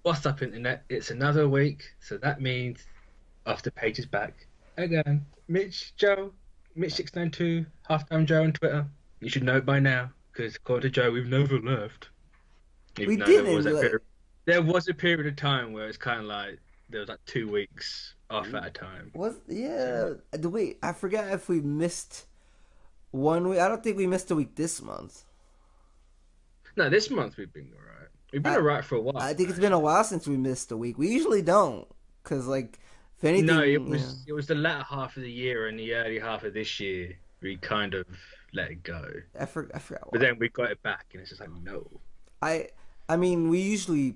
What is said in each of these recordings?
What's up, internet? It's another week, so that means After Page is back again. Mitch692, Halftime Joe on Twitter. You should know it by now, because according to Joe, we've never left. We Even though there was didn't. that period, there was a period of time where it's kind of like there was like 2 weeks off at a time. Was So, yeah. Wait, I forgot if we missed one week. I don't think we missed a week this month. no, this month we've been alright. We've been I alright for a while, I think it's been a actually. while since we missed a week. We usually don't, cause like if No, anything, it was the latter half of the year and the early half of this year we kind of let it go. I forgot But why. then we got it back, and it's just like, no. I I mean we usually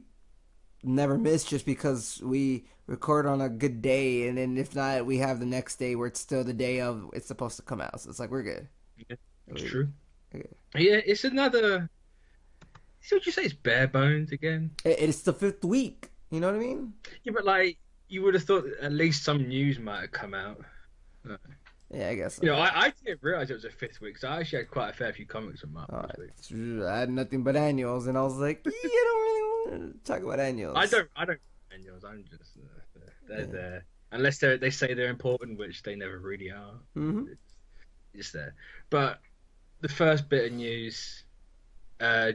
never miss just because we record on a good day, and then if not, we have the next day where it's still the day of it's supposed to come out. So it's like we're good. Yeah, it's We're true. good. Yeah, it's another. So would you say it's bare bones again? It's the fifth week. You know what I mean? Yeah, but like you would have thought at least some news might have come out. Uh, Yeah, I guess You know, so. I didn't realize it was a fifth week, so I actually had quite a fair few comics on Marvel Uh, this week. I had nothing but annuals, and I was like, yeah, I don't really want to talk about annuals. I don't annuals. I'm just they're Yeah. there unless they say they're important, which they never really are. Hmm. It's just there. But the first bit of news.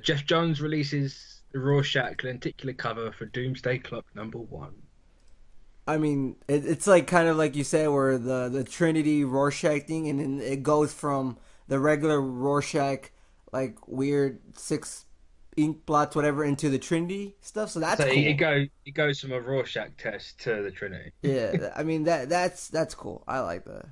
Jeff Johns releases the Rorschach lenticular cover for Doomsday Clock #1. I mean, it's like kind of like you said, where the Trinity Rorschach thing, and then it goes from the regular Rorschach, like weird six ink blots, whatever, into the Trinity stuff. So that's So cool. it goes from a Rorschach test to the Trinity. Yeah, I mean that's cool. I like that.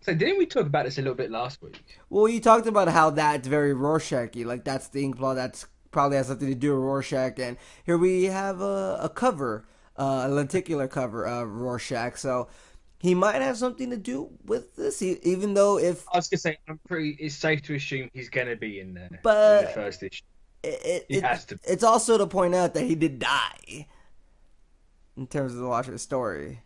So didn't we talk about this a little bit last week? Well, you talked about how that's very Rorschach-y. Like that's the ink blot that's probably has something to do with Rorschach. And here we have a cover, a lenticular cover of Rorschach. So he might have something to do with this, even though if, I was gonna say I'm pretty. It's safe to assume he's gonna be in there in the but first issue. He it's has to. it's also to point out that he did die in terms of the Watcher's story.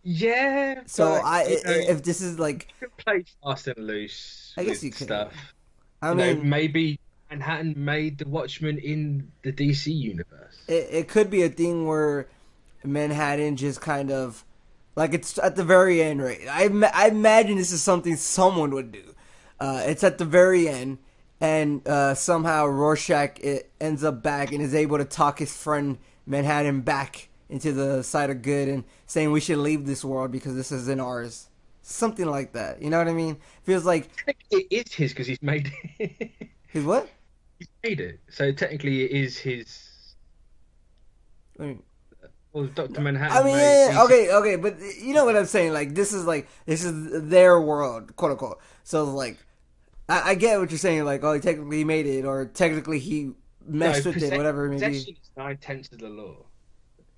Yeah, So but you know, if this is like, you can play fast and loose I guess with you could. stuff. I You know, mean, maybe Manhattan made the Watchmen in the DC universe. it could be a thing where Manhattan just kind of like it's at the very end, right? I imagine this is something someone would do. It's at the very end, and somehow Rorschach ends up back and is able to talk his friend Manhattan back into the side of good and saying we should leave this world because this isn't ours. Something like that. You know what I mean? Feels like It is his because he's made it. his what? He's made it. So technically it is his. I mean, Well, Dr. I Manhattan mean, made yeah, DC. okay, but you know what I'm saying? Like this is their world, quote unquote. So like, I get what you're saying. Like, oh, technically he made it, or technically he No, messed with it, whatever it may be. possession is 9/10 of the law.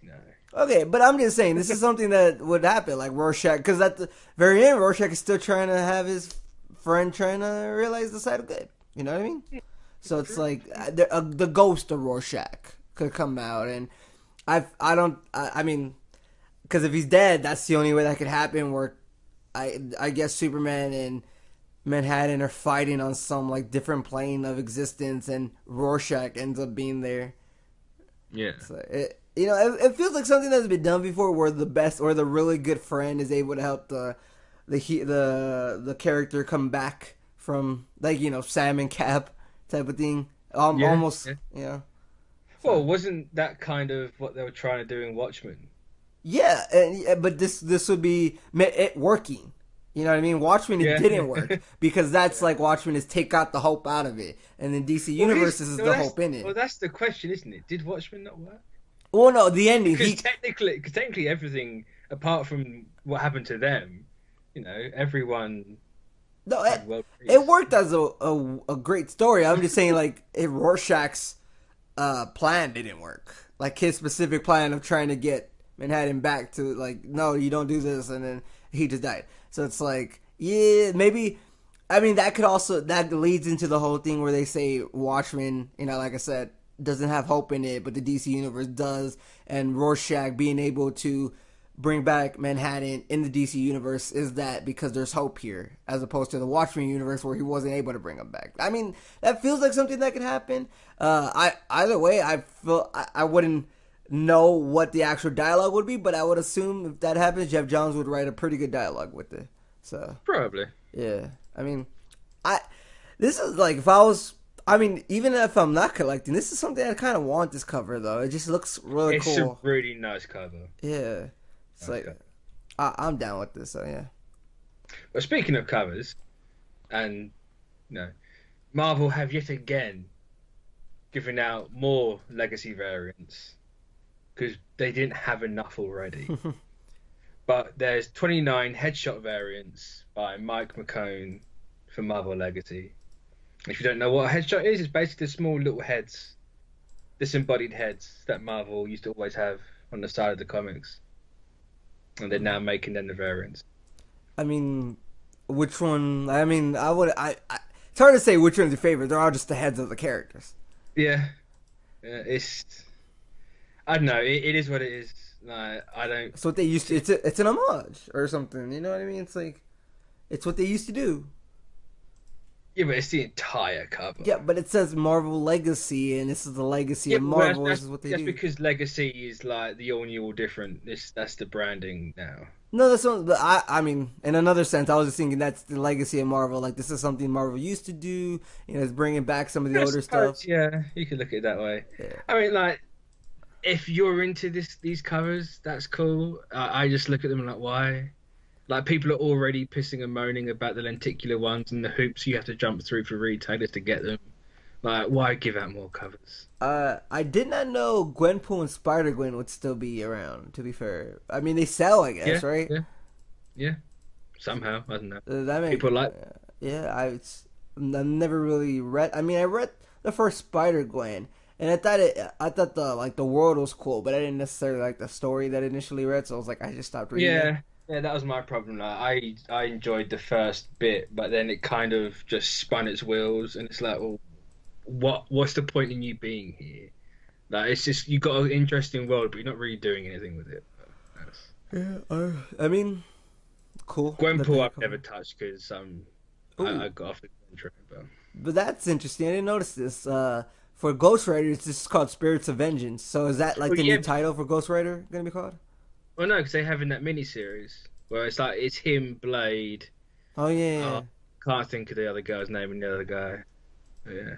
You know. Okay, but I'm just saying this is something that would happen, like Rorschach, because at the very end, Rorschach is still trying to have his friend trying to realize the side of good. You know what I mean? So it's True. like the ghost of Rorschach could come out, and I mean, because if he's dead, that's the only way that could happen. Where I guess Superman and Manhattan are fighting on some like different plane of existence, and Rorschach ends up being there. Yeah. So it feels like something that's been done before, where the best or the really good friend is able to help the character come back from, like, Sam and Cap type of thing. Yeah. Almost, Yeah. yeah. So Well, wasn't that kind of what they were trying to do in Watchmen? yeah, but this would be it working. You know what I mean? Watchmen, it Yeah. didn't work because that's Yeah. like Watchmen is take out the hope out of it, and then DC Well, Universe is the hope in well, it. that's the question, isn't it? Did Watchmen not work? Well, no, the ending Because technically everything apart from what happened to them, you know, everyone no, had world it peace. worked as a great story. I'm just saying, like, if Rorschach's plan didn't work, like his specific plan of trying to get Manhattan back to, like, no, you don't do this, and then he just died. So it's like, yeah, maybe. I mean, that leads into the whole thing where they say Watchmen, like I said, doesn't have hope in it, but the DC universe does, and Rorschach being able to bring back Manhattan in the DC universe is that because there's hope here, as opposed to the Watchmen universe where he wasn't able to bring him back. I mean, that feels like something that could happen. Either way, I feel I wouldn't know what the actual dialogue would be, but I would assume if that happens, Jeff Johns would write a pretty good dialogue with it. So Probably. yeah, I mean, I this is like if I was. I mean, even if I'm not collecting, this is something I kind of want this cover though. It just looks really It's cool. a really nice cover. Yeah, it's Nice like cover. I'm down with this. So yeah. But speaking of covers, and Marvel have yet again given out more legacy variants because they didn't have enough already. But there's 29 headshot variants by Mike McCone for Marvel Legacy. If you don't know what a headshot is, it's basically the small little heads, disembodied heads that Marvel used to always have on the side of the comics. And they're now making them the variants. I mean, which one? I mean, it's hard to say which one's your favorite. They're all just the heads of the characters. Yeah. I don't know. It is what it is. No, I don't. It's what they used to. It's an homage or something. You know what I mean? It's like, it's what they used to do. Yeah, but it's the entire cover. Yeah, but it says Marvel Legacy, and this is the legacy Yeah, of but Marvel. This is what they that's do. because Legacy is like the all new, all different. That's the branding now. No, that's not. But I mean, in another sense, I was just thinking that's the legacy of Marvel. Like this is something Marvel used to do. You know, it's bringing back some of the I older suppose, stuff. yeah, you could look at it that way. Yeah. I mean, like, if you're into these covers, that's cool. I just look at them like, why? Like, people are already pissing and moaning about the lenticular ones and the hoops you have to jump through for retailers to get them. Like, why give out more covers? I did not know Gwenpool and Spider Gwen would still be around. To be fair, I mean they sell, I guess, Yeah, right? yeah. Somehow, I don't know. That makes People like. yeah. I've never really read. I mean, I read the first Spider Gwen, and I thought the world was cool, but I didn't necessarily like the story that I initially read. So I was like, I just stopped reading it. Yeah, that was my problem. Like, I enjoyed the first bit, but then it kind of just spun its wheels, and it's like, well, what's the point in you being here? Like, it's just you got an interesting world, but you're not really doing anything with it. Yeah, I mean, cool. Gwenpool I've Cool. never touched because Ooh. I got off the intro, But that's interesting. I didn't notice this. For Ghost Rider, it's just called Spirits of Vengeance. So is that like Well, the yeah. new title for Ghost Rider gonna be called? well, no, because they have in that miniseries where it's like it's him, Blade. Oh yeah. Can't think of the other guy's name and the other guy. Yeah.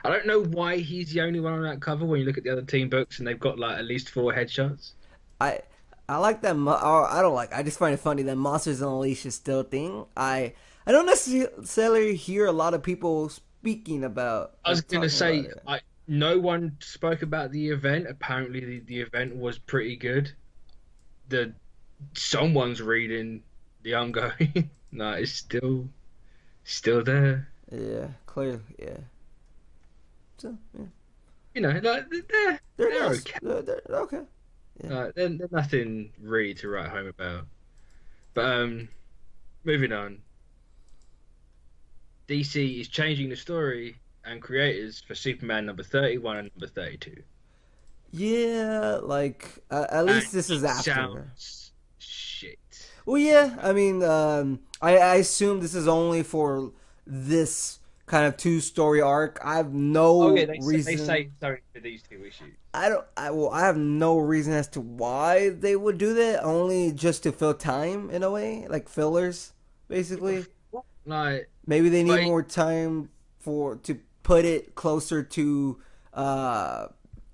I don't know why he's the only one on that cover when you look at the other team books and they've got like at least 4 headshots. I like that. Or I don't like. I just find it funny that Monsters Unleashed is still a thing. I don't necessarily hear a lot of people speaking about. I was like, going to talking say, about it. no one spoke about the event. Apparently, the event was pretty good. Someone's reading the ongoing. No, it's still there. Yeah, clearly, yeah. So yeah, You know, like they're nice. okay. They're okay. Yeah. They're nothing really to write home about. But moving on. DC is changing the story and creators for Superman number 31 and number 32. Yeah, like at least And this is it after. sounds shit. Well, yeah. I mean, I assume this is only for this kind of 2-story arc. I have no Oh yeah, reason. they say sorry for these 2 issues. I have no reason as to why they would do that. Only just to fill time in a way, like fillers, basically. Like, Maybe they need Like- more time to put it closer to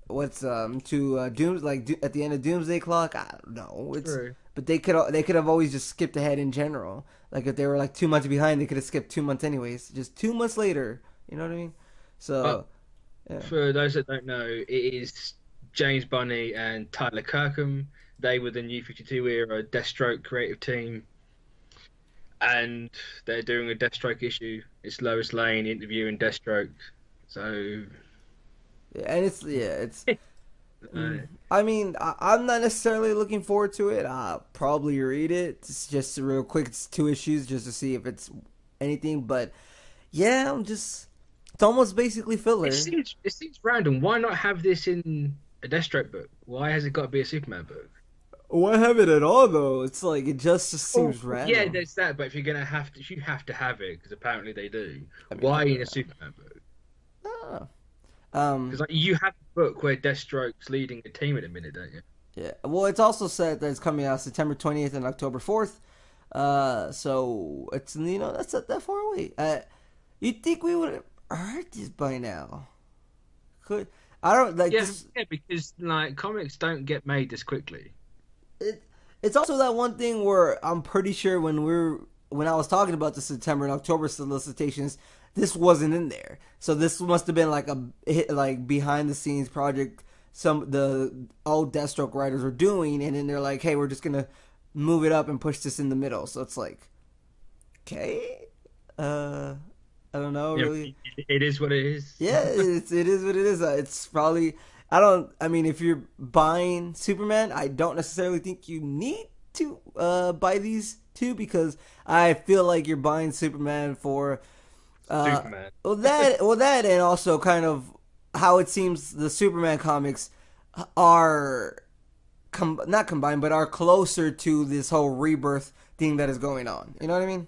Dooms, like at the end of Doomsday Clock. I don't know. True. But they could have always just skipped ahead in general. Like if they were like 2 months behind, they could have skipped 2 months anyways. Just 2 months later. You know what I mean? So yeah. For those that don't know, it is James Bunny and Tyler Kirkham. They were the New 52 era Deathstroke creative team. And they're doing a Deathstroke issue. It's Lois Lane interviewing Deathstroke. So, Yeah, and it's. uh, I mean, I'm not necessarily looking forward to it. I'll probably read it. It's just real quick. It's 2 issues just to see if it's anything. But yeah, it's almost basically filler. it seems random. Why not have this in a Deathstroke book? Why has it got to be a Superman book? Why have it at all though? It's like it just Oh, seems yeah, random. there's that. But if you're gonna have to, you have to have it because apparently they do. I mean, Why in fair a Superman book? enough. Because like you have a book where Deathstroke's leading a team at a minute, don't you? Yeah. Well, it's also said that it's coming out September 20th and October 4th. So it's that's not that far away. You'd think we would have heard this by now. Could I don't like Yeah, this. yeah, because like comics don't get made this quickly. It, it's also that one thing where I'm pretty sure when I was talking about the September and October solicitations, this wasn't in there. So this must have been like a hit, like behind the scenes project. The old Deathstroke writers were doing, and then they're like, "Hey, we're just gonna move it up and push this in the middle." So it's like, okay, I don't know Yeah, really. it is what it is. Yeah, it is what it is. It's probably I don't. I mean, if you're buying Superman, I don't necessarily think you need to buy these two because I feel like you're buying Superman for Superman. that and also kind of how it seems the Superman comics are not combined, but are closer to this whole rebirth thing that is going on. You know what I mean?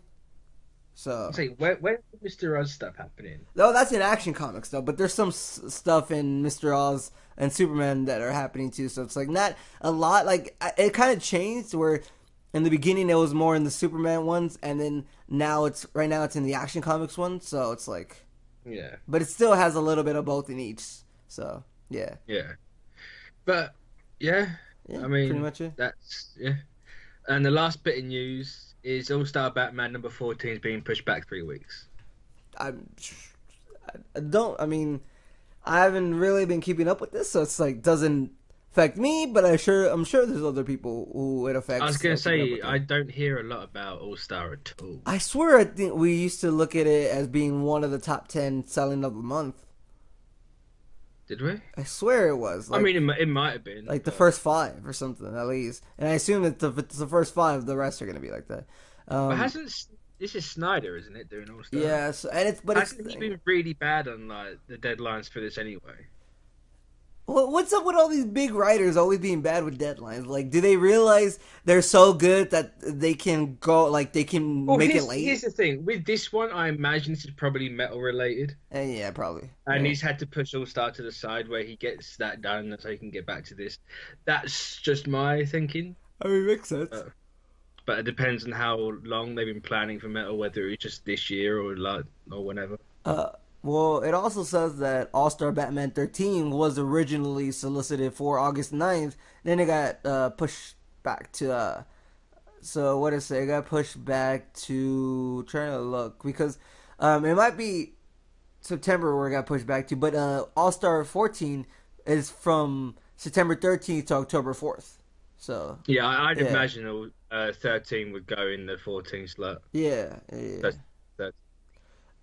So, Say, when did Mr. Oz stuff happening? no, that's in Action Comics though. But there's some stuff in Mister Oz and Superman that are happening too. So it's like not a lot. Like it kind of changed where in the beginning it was more in the Superman ones, and then right now it's in the Action Comics ones. So it's like, Yeah, but it still has a little bit of both in each. So yeah, yeah, but yeah, yeah, I pretty mean much it. that's yeah. And the last bit of news is All Star Batman number 14 is being pushed back 3 weeks. I'm, I don't. I mean, I haven't really been keeping up with this, so it's like doesn't affect me. But I'm sure there's other people who it affects. I was gonna keeping up say with I them. don't hear a lot about All Star at all. I swear, I think we used to look at it as being one of the top 10 selling of the month. Did we? I swear it was. I mean, it might have been like the but- first five or something at least. And I assume that if it's the first five, the rest are going to be like that. But hasn't this is Snyder, isn't it, doing All Star? Yeah, so, and Hasn't he been really bad on like the deadlines for this anyway? What's up with all these big writers always being bad with deadlines? Like, do they realize they're so good that they can go, like, they can make it late? Here's the thing. With this one, I imagine this is probably metal related. Yeah, probably. And Yeah. he's had to push All Star to the side where he gets that done so he can get back to this. That's just my thinking. I mean, makes sense. But it depends on how long they've been planning for metal, whether it's just this year or whenever. Well, it also says that All-Star Batman 13 was originally solicited for August 9th. Then it got pushed back to... so, what is it? It got pushed back to... trying to look. Because it might be September where it got pushed back to. But All-Star 14 is from September 13th to October 4th. So... Yeah, I'd yeah. imagine 13 would go in the 14 slot. Yeah. That's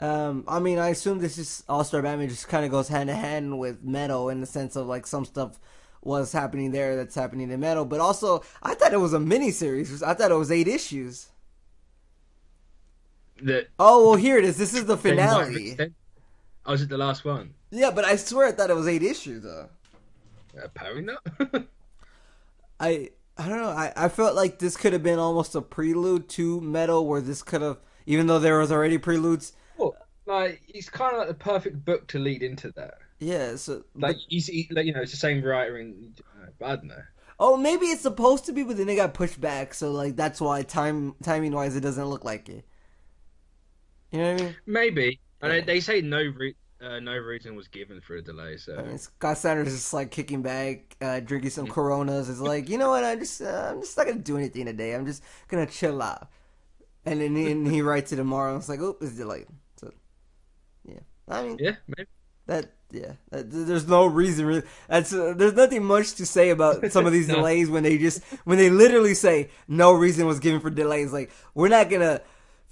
I mean, I assume this is All-Star Batman just kind of goes hand in hand with Metal in the sense of like some stuff was happening there that's happening in Metal, but also I thought it was a mini series. I thought it was 8 issues. Oh well, here it is. This is the finale. Oh, is it the last one? Yeah, but I swear I thought it was 8 issues though. Apparently not. I don't know. I felt like this could have been almost a prelude to Metal, where this could have, even though there was already preludes. Well, like it's kind of like the perfect book to lead into that. Yeah, so like like, it's the same writer and but I don't know. Oh, maybe it's supposed to be, but then it got pushed back, so like that's why timing wise it doesn't look like it. You know what I mean? Maybe. Yeah. They say no reason was given for a delay. So I mean, Scott Snyder's just like kicking back, drinking some Coronas. It's like, you know what? I'm just not gonna do anything today. I'm just gonna chill out. And then he writes it tomorrow. And it's like, oh, it's delayed. So yeah, I mean, yeah, maybe. There's no reason. Really, there's nothing much to say about some of these delays when they literally say no reason was given for delays. Like, we're not gonna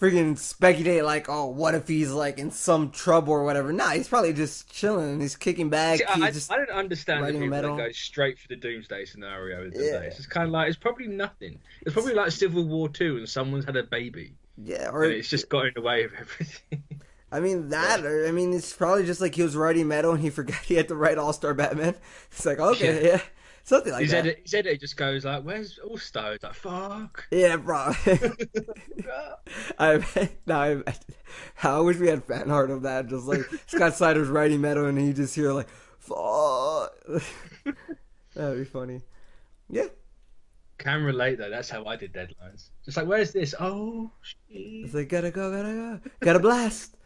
freaking speculate like, oh, what if he's like in some trouble or whatever. Nah, he's probably just chilling. He's kicking back. See, I don't understand the people that go straight for the doomsday scenario with delays. It's kind of like, it's probably nothing. It's probably like Civil War 2 and someone's had a baby. Yeah, or and it's just got in the way of everything. I mean or I mean it's probably just like he was writing Metal and he forgot he had to write All-Star Batman. It's like, okay, yeah. something like that. His edit just goes like, "Where's All Star?" It's like, "Fuck." Yeah, bro. I I wish we had fan art of that. Just like Scott Snyder's writing metal, and you just hear like, "Fuck." That'd be funny. Yeah, Can relate though. That's how I did deadlines. Just like, "Where's this?" Oh, it's shit. like gotta blast.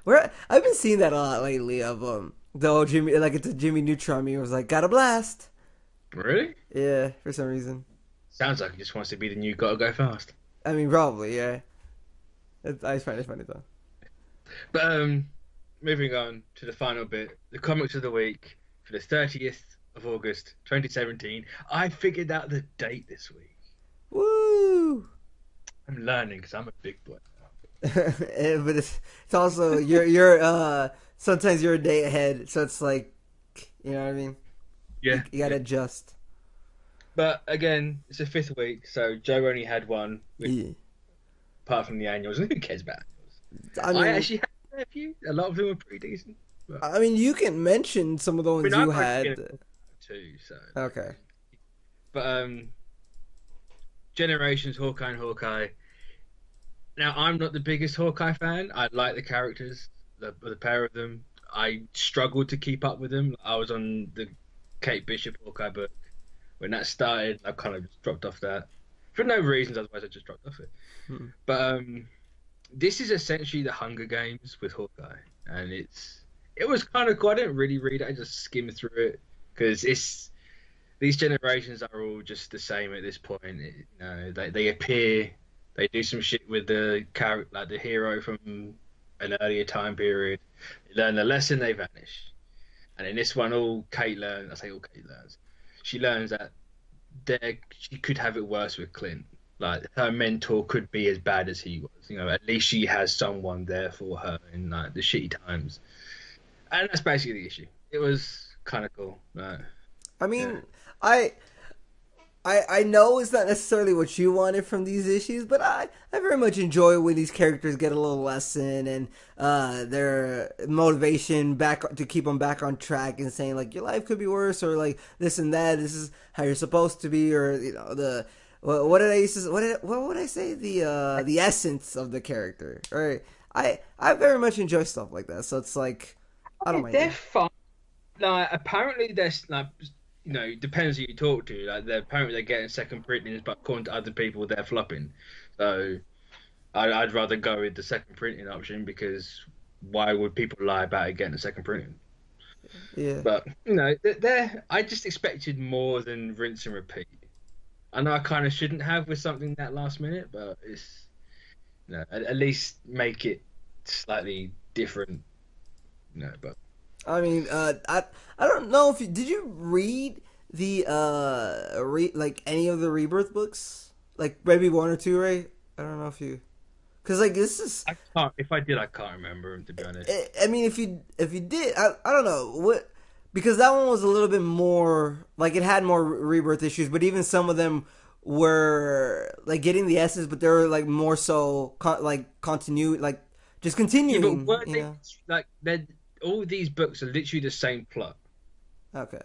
Where I've been seeing that a lot lately. Of the old Jimmy, like it's a Jimmy Neutron meme. It was like, gotta blast. Really? Yeah, for some reason. Sounds like he just wants to be the new "Gotta Go Fast." I mean, probably, yeah. I find it funny though. But moving on to the final bit, the comics of the week for the 30th of August, 2017. I figured out the date this week. Woo! I'm learning because I'm a big boy now. But it's also you're sometimes you're a day ahead, so it's like, you know what I mean. Yeah. You gotta adjust. But again, it's the 5th week, so Joe only had one, Yeah. apart from the annuals. And who cares about annuals? I mean, I actually had a fair few. A lot of them were pretty decent. But, I mean, you can mention some of the ones I you might had. get two, so. Okay. But Generations, Hawkeye and Hawkeye. Now, I'm not the biggest Hawkeye fan. I like the characters, the pair of them. I struggled to keep up with them. I was on the Kate Bishop Hawkeye book. When that started, I kind of just dropped off that. For no reasons, otherwise I just dropped off it. Hmm. But this is essentially the Hunger Games with Hawkeye. And it was kind of cool. I didn't really read it. I just skimmed through it. Because these generations are all just the same at this point. They appear, they do some shit with the character, like the hero from an earlier time period. They learn the lesson, they vanish. And in this one, all Kate learns. I say all Kate learns. She learns that she could have it worse with Clint. Like her mentor could be as bad as he was. At least she has someone there for her in like the shitty times. And that's basically the issue. It was kind of cool. I mean, Yeah. I know it's not necessarily what you wanted from these issues, but I very much enjoy when these characters get a little lesson and their motivation back to keep them back on track and saying like your life could be worse or like this and that. This is how you're supposed to be, or what did I used to what would I say the essence of the character. Right? I very much enjoy stuff like that. So it's like I don't mind. They're fun. Like apparently there's like depends who you talk to. Like they're getting second printings, but according to other people, they're flopping. So I'd rather go with the second printing option because why would people lie about it getting a second printing? Yeah. But I just expected more than rinse and repeat. I know I kind of shouldn't have with something that last minute, but it's at least make it slightly different. But. I mean, I don't know if did you read the like any of the Rebirth books, like maybe one or two, right? I don't know if you, because like this is. I can't. If I did, I can't remember them to be honest. I mean, if you did, I don't know what, because that one was a little bit more like it had more Rebirth issues, but even some of them were like getting the S's, but they were like more so continuity, like just continuing. Yeah, but weren't they all these books are literally the same plot. Okay.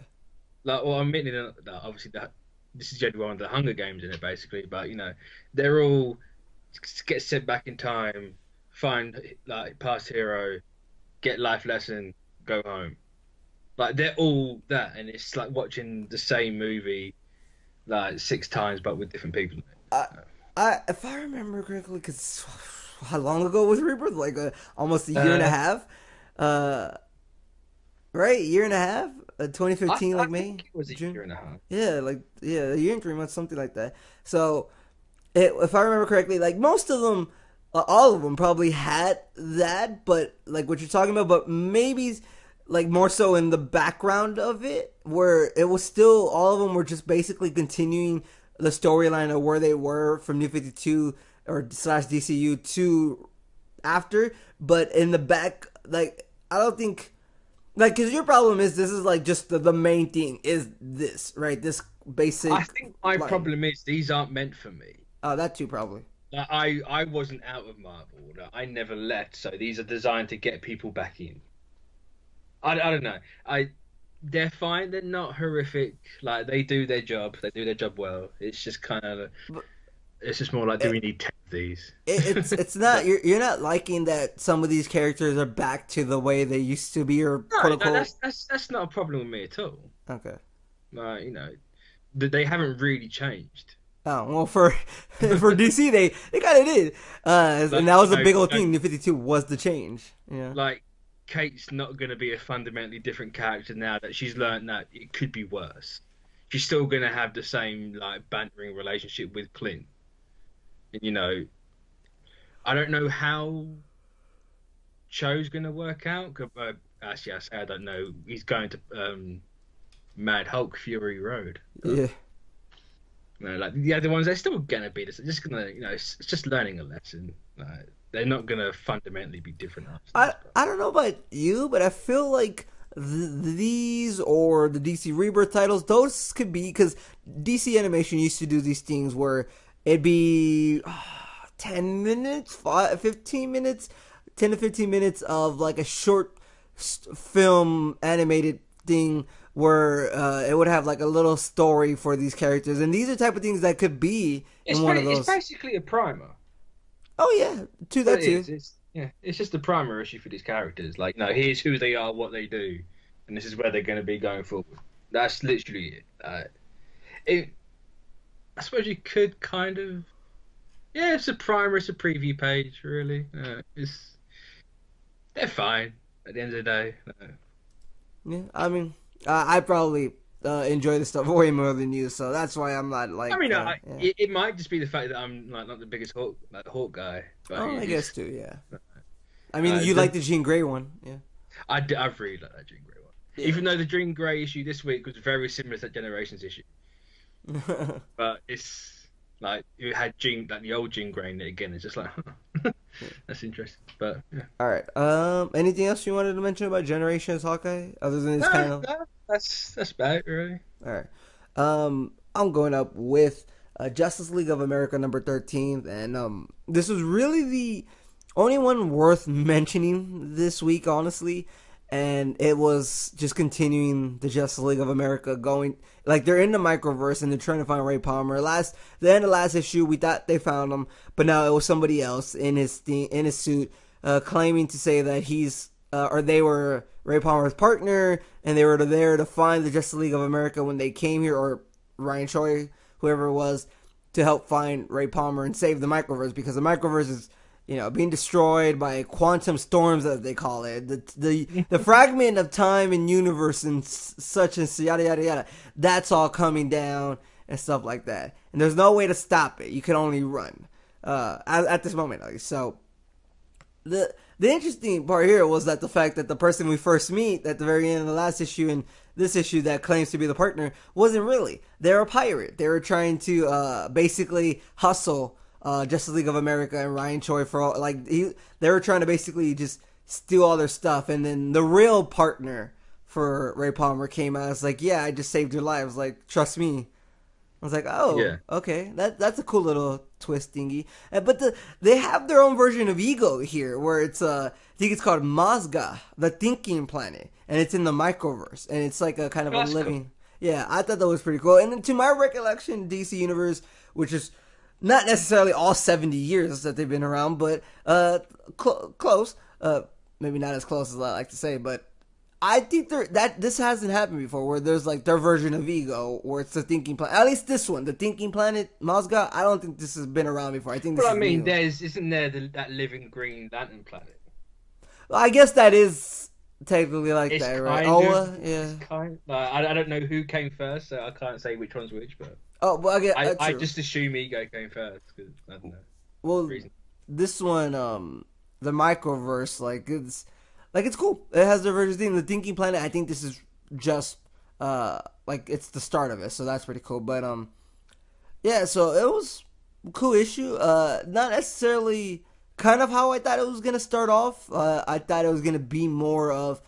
Like, well, I'm meaning that obviously this is generally one of the Hunger Games in it, basically. But they're all get sent back in time, find like past hero, get life lesson, go home. Like they're all that, and it's like watching the same movie like 6 times, but with different people. If I remember correctly, because how long ago was Rebirth? Like almost a year and a half. Right, year and a half, 2015, like May. Think it was a June? year and a half. Yeah, a year and 3 months, something like that. So, if I remember correctly, like most of them, all of them probably had that, but like what you're talking about, but maybe like more so in the background of it, where it was still all of them were just basically continuing the storyline of where they were from New 52 or / DCU to after, but in the back, like I don't think. Like, because your problem is this is like just the main thing is this, right? This basic. I think my line. problem is these aren't meant for me. Oh, that too, probably. Like, I wasn't out of Marvel. Like, I never left, so these are designed to get people back in. I don't know. they're fine. They're not horrific. Like they do their job. They do their job well. It's just kind of. But It's just more like, do we need 10 of these? it's not But you're not liking that some of these characters are back to the way they used to be, or no, quote no, unquote. that's not a problem with me at all. Okay. You know, they haven't really changed. Oh well, for for DC they kind of did, and Like that was a big old you know, thing. New 52 was the change. Yeah. like Kate's not going to be a fundamentally different character now that she's learned that it could be worse. She's still going to have the same like bantering relationship with Clint. And, you know, I don't know how Cho's going to work out. Actually, I say I don't know. He's going to Mad Hulk Fury Road. Yeah. No, like the other ones, they're still gonna be this. They're just gonna, it's just learning a lesson. Like, they're not gonna fundamentally be different I afterwards. But I don't know about you, but I feel like these or the DC Rebirth titles, those could be because DC Animation used to do these things where it'd be 10 minutes, 15 minutes, 10 to 15 minutes of like a short film animated thing where it would have like a little story for these characters, and these are the type of things that could be in one of it's those. basically a primer. Oh yeah, to But that it too. is. It's yeah. It's just a primer issue for these characters. Like, no, here's who they are, what they do, and this is where they're gonna be going forward. That's literally it. It. I suppose you could kind of. Yeah, it's a primer. It's a preview page, really. They're fine at the end of the day. Yeah, I mean, I probably enjoy this stuff way more than you, so that's why I'm not like. I mean, Yeah. it might just be the fact that I'm like not the biggest Hawk guy, but Oh, I guess it's too. Yeah. I mean, you like the the Jean Grey one, yeah. I really like that Jean Grey one, Yeah. even though the Jean Grey issue this week was very similar to that Generations issue, but it's like it had Jean like the old Jean Grey in it again. It's just like that's interesting, but yeah. All right. Anything else you wanted to mention about Generations Hawkeye other than this kind No, of? no, that's about it, really. All right. I'm going up with Justice League of America number 13, and this was really the only one worth mentioning this week, honestly. And it was just continuing the Justice League of America going like they're in the microverse and they're trying to find Ray Palmer. The end of last issue, we thought they found him, but now it was somebody else in his suit, claiming to say that he's or they were Ray Palmer's partner, and they were there to find the Justice League of America when they came here, or Ryan Choi, whoever it was, to help find Ray Palmer and save the microverse, because the microverse is, being destroyed by quantum storms, as they call it. The fragment of time and universe and such and yada yada yada. That's all coming down and stuff like that. And there's no way to stop it. You can only run. At this moment, at least. So the interesting part here was that the fact that the person we first meet at the very end of the last issue and this issue that claims to be the partner wasn't really. They're a pirate. They were trying to basically hustle Justice League of America and Ryan Choi for all, they were trying to basically just steal all their stuff, and then the real partner for Ray Palmer came out. It's like, yeah, I just saved your life. I was like, trust me. I was like, oh, Yeah. okay, that's a cool little twist thingy. But they have their own version of Ego here, where it's I think it's called Mazga, the Thinking Planet, and it's in the microverse, and it's like a kind of That's a living. Yeah, I thought that was pretty cool. And then to my recollection, DC Universe, which is not necessarily all 70 years that they've been around, but close. Maybe not as close as I like to say, but I think this hasn't happened before, where there's like their version of Ego, where it's the Thinking Planet. At least this one, the Thinking Planet, Mazga. I don't think this has been around before. I think this But I is mean, new. isn't there that living Green Lantern planet? Well, I guess that is technically like It's that, right? kind Oa, of, yeah. like, I don't know who came first, so I can't say which one's which. But Oh, well, I get I true. just assume Ego came first because I don't know Well, reason. this one, the microverse, it's cool. It has the version thing. The Thinking Planet, I think this is just it's the start of it, so that's pretty cool. But yeah, so it was a cool issue. Not necessarily kind of how I thought it was gonna start off. I thought it was gonna be more of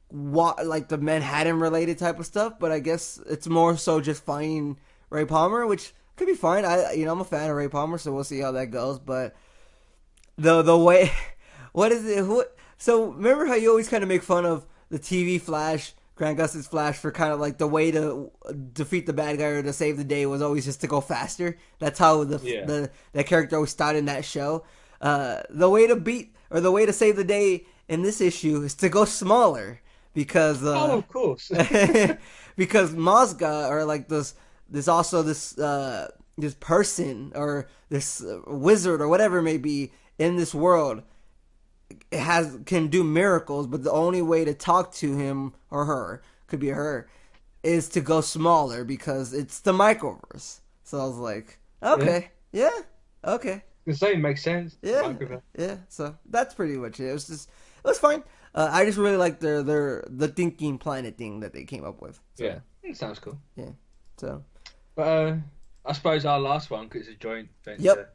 what like the Manhattan related type of stuff, but I guess it's more so just finding Ray Palmer, which could be fine. I'm a fan of Ray Palmer, so we'll see how that goes. But the way, what is it? So remember how you always kind of make fun of the TV Flash Grant Gustin's Flash for kind of like the way to defeat the bad guy or to save the day was always just to go faster. That's how that character always started in that show. The way to beat or the way to save the day in this issue is to go smaller because of course. because Mazga or like this person or this wizard or whatever it may be in this world can do miracles, but the only way to talk to him or her, could be her, is to go smaller because it's the microverse. So I was like, okay, yeah okay. The same makes sense. Yeah. So that's pretty much it. It was fine. I just really like the thinking planet thing that they came up with. So, yeah, it sounds cool. Yeah. So, but I suppose our last one, because it's a joint venture.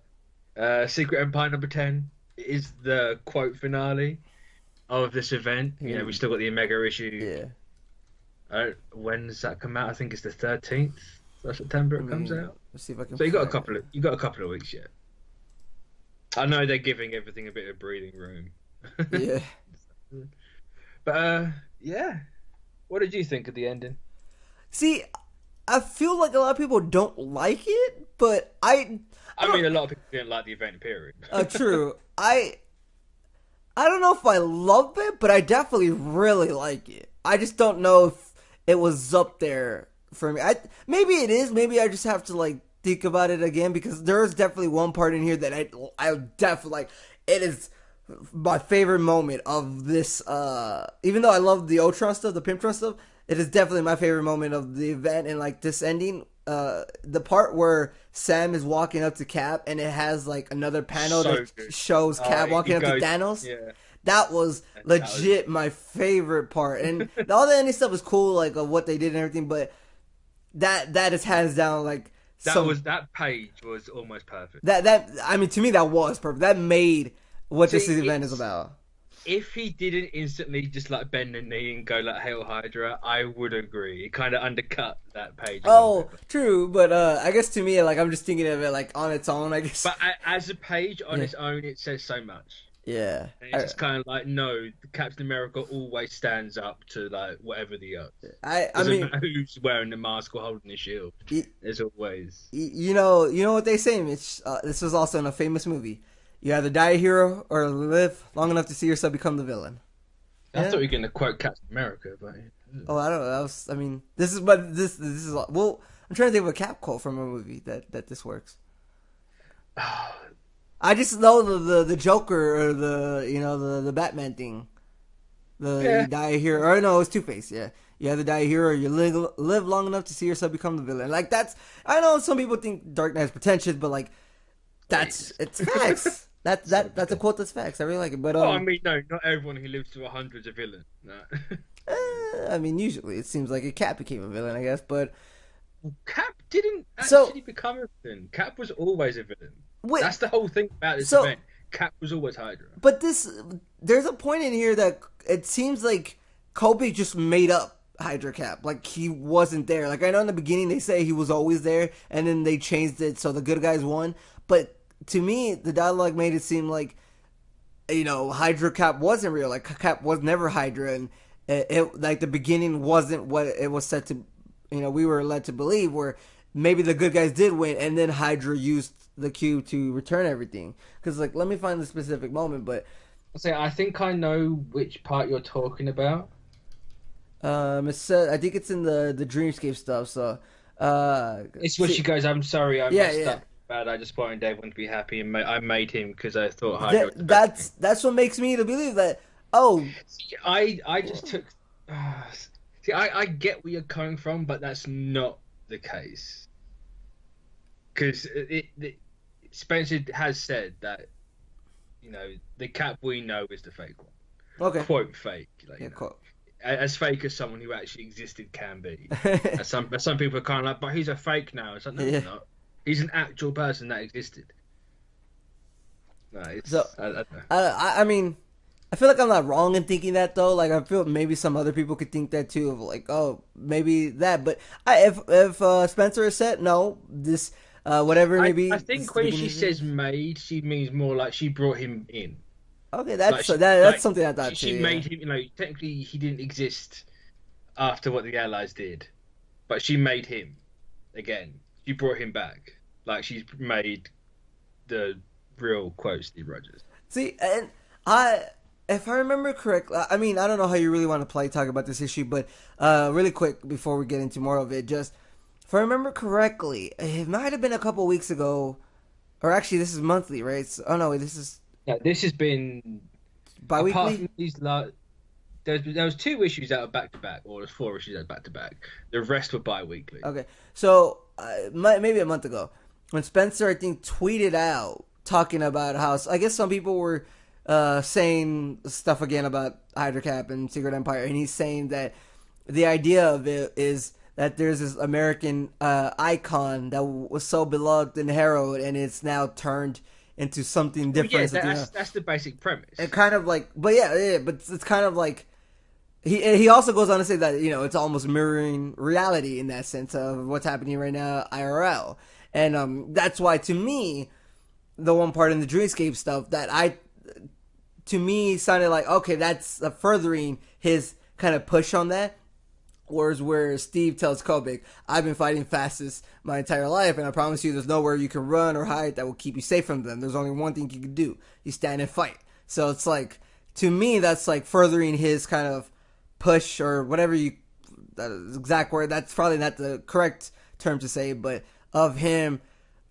Yep. Secret Empire #10 is the quote finale of this event. You know, we still got the Omega issue. Yeah. When does that come out? I think it's the 13th of September. It comes out. Let's see if I can. So you got a couple of weeks yet. I know they're giving everything a bit of breathing room. Yeah. But yeah. What did you think of the ending? See, I feel like a lot of people don't like it, but I mean, a lot of people didn't like the event, period. True. I don't know if I love it, but I definitely really like it. I just don't know if it was up there for me. Maybe it is. Maybe I just have to like think about it again because there is definitely one part in here that I definitely like. It is my favorite moment of this. Even though I love the Ultron stuff, the Pimptron stuff, it is definitely my favorite moment of the event and like this ending. The part where Sam is walking up to Cap and it has like another panel that shows Cap walking up to Thanos. Yeah. That was legit my favorite part. And all the ending stuff was cool, like of what they did and everything, but that is hands down like that page was almost perfect. I mean, to me that was perfect. That made what this event is about. If he didn't instantly just like bend the knee and go like Hail Hydra, I would agree. It kind of undercut that page. Oh, true, but I guess to me, like I'm just thinking of it like on its own. I guess. But as a page on its own, it says so much. Yeah, and it's just kind of like no, Captain America always stands up to like whatever the odds. I mean, matter who's wearing the mask or holding the shield. There's always. You know what they say, Mitch. This was also in a famous movie. You either die a hero or live long enough to see yourself become the villain. I thought you were going to quote Captain America, but I don't know. This is well, I'm trying to think of a Cap quote from a movie that this works. I just know the Joker or the Batman thing. You die a hero, or no, it's Two-Face. Yeah, you either die a hero or you live long enough to see yourself become the villain. Like that's, I know some people think Dark Knight's pretentious, but like it's facts. That's a quote that's facts. I really like it. But I mean, no, not everyone who lives to 100 is a villain. No. I mean, usually it seems like a Cap became a villain, I guess. But Cap didn't actually become a villain. Cap was always a villain. Wait, that's the whole thing about this event. Cap was always Hydra. But there's a point in here that it seems like Kobe just made up Hydra Cap. Like he wasn't there. Like I know in the beginning they say he was always there, and then they changed it so the good guys won. But to me, the dialogue made it seem like, Hydra Cap wasn't real. Like Cap was never Hydra, and it like the beginning wasn't what it was set to. We were led to believe, where maybe the good guys did win, and then Hydra used the cube to return everything. Because like, let me find the specific moment, but I think I know which part you're talking about. It said, I think it's in the Dreamscape stuff. So it's where she goes, "I'm sorry, I messed up. Bad. I just wanted everyone to be happy, and I made him because I thought Hydra." That's what makes me to believe that. Oh, see, I just took. See, I get where you're coming from, but that's not the case. Because Spencer has said that, the Cap we know is the fake one. Okay. Quote fake. Like, quote. As fake as someone who actually existed can be. some people are kind of like, but he's a fake now. It's like, no, he's not. He's an actual person that existed. No, it's. So, I don't know. I mean, I feel like I'm not wrong in thinking that though. Like I feel maybe some other people could think that too. Of like, oh, maybe that. But if Spencer has said no, this whatever maybe. I think when she says made, she means more like she brought him in. Okay, that's something I thought she too. She made him. Technically he didn't exist after what the Allies did, but she made him again. She brought him back. Like she's made the real quote Steve Rogers. See, and I, if I remember correctly, I mean, I don't know how you really want to talk about this issue, but really quick before we get into more of it, just if I remember correctly, it might have been a couple weeks ago, or actually, this is monthly, right? So, oh no, this is Yeah, this has been apart bi-weekly. from these there was two issues that were back to back, or there's four issues that were back to back. The rest were bi-weekly. Okay, so maybe a month ago, when Spencer, I think, tweeted out talking about how I guess some people were saying stuff again about Hydra Cap and Secret Empire, and he's saying that the idea of it is that there's this American icon that was so beloved and heralded, and it's now turned into something Well, different. yeah, that's the basic premise. And kind of like, but yeah, but it's kind of like he also goes on to say that it's almost mirroring reality in that sense of what's happening right now IRL, and that's why to me the one part in the Dreamscape stuff that to me sounded like okay, that's furthering his kind of push on that. Whereas where Steve tells Kobik, I've been fighting fastest my entire life, and I promise you there's nowhere you can run or hide that will keep you safe from them. There's only one thing you can do. You stand and fight. So it's like, to me, that's like furthering his kind of push or whatever that exact word, that's probably not the correct term to say, but of him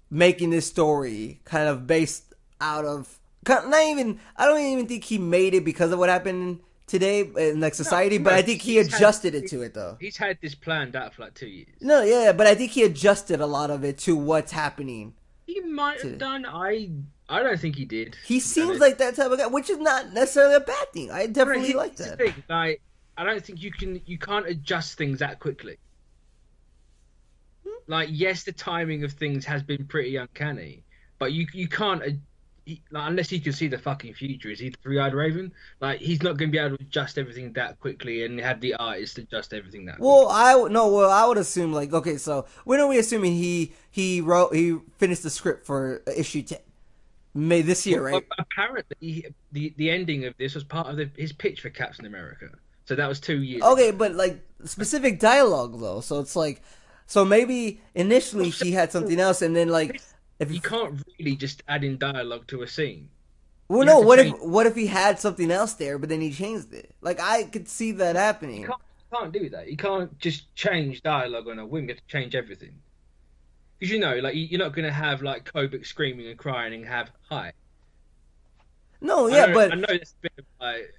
making this story kind of based out of, I don't even think he made it because of what happened today in like society, but I think he adjusted it to it though. He's had this planned out for like 2 years. No, yeah, but I think he adjusted a lot of it to what's happening. He might have done. I don't think he did. He seems like that type of guy, which is not necessarily a bad thing. I definitely like that. The thing, like, I don't think you can't adjust things that quickly. Like, yes, the timing of things has been pretty uncanny, but you can't. Unless he can see the fucking future, is he the three-eyed raven? Like, he's not going to be able to adjust everything that quickly and have the artist adjust everything that quickly. I would assume, like, okay, so when are we assuming he finished the script for issue 10? May this year, right? Apparently, the ending of this was part of his pitch for Captain America. So that was 2 years Okay, ago. but, like, specific dialogue, though. So it's like, so maybe initially he had something else, and then, like, if you can't really just add in dialogue to a scene. Well, no. What if he had something else there, but then he changed it? Like I could see that happening. You can't do that. You can't just change dialogue on a whim. You have to change everything. Because like you're not going to have like Kobik screaming and crying and have hi. No, yeah, but I know it's a bit of like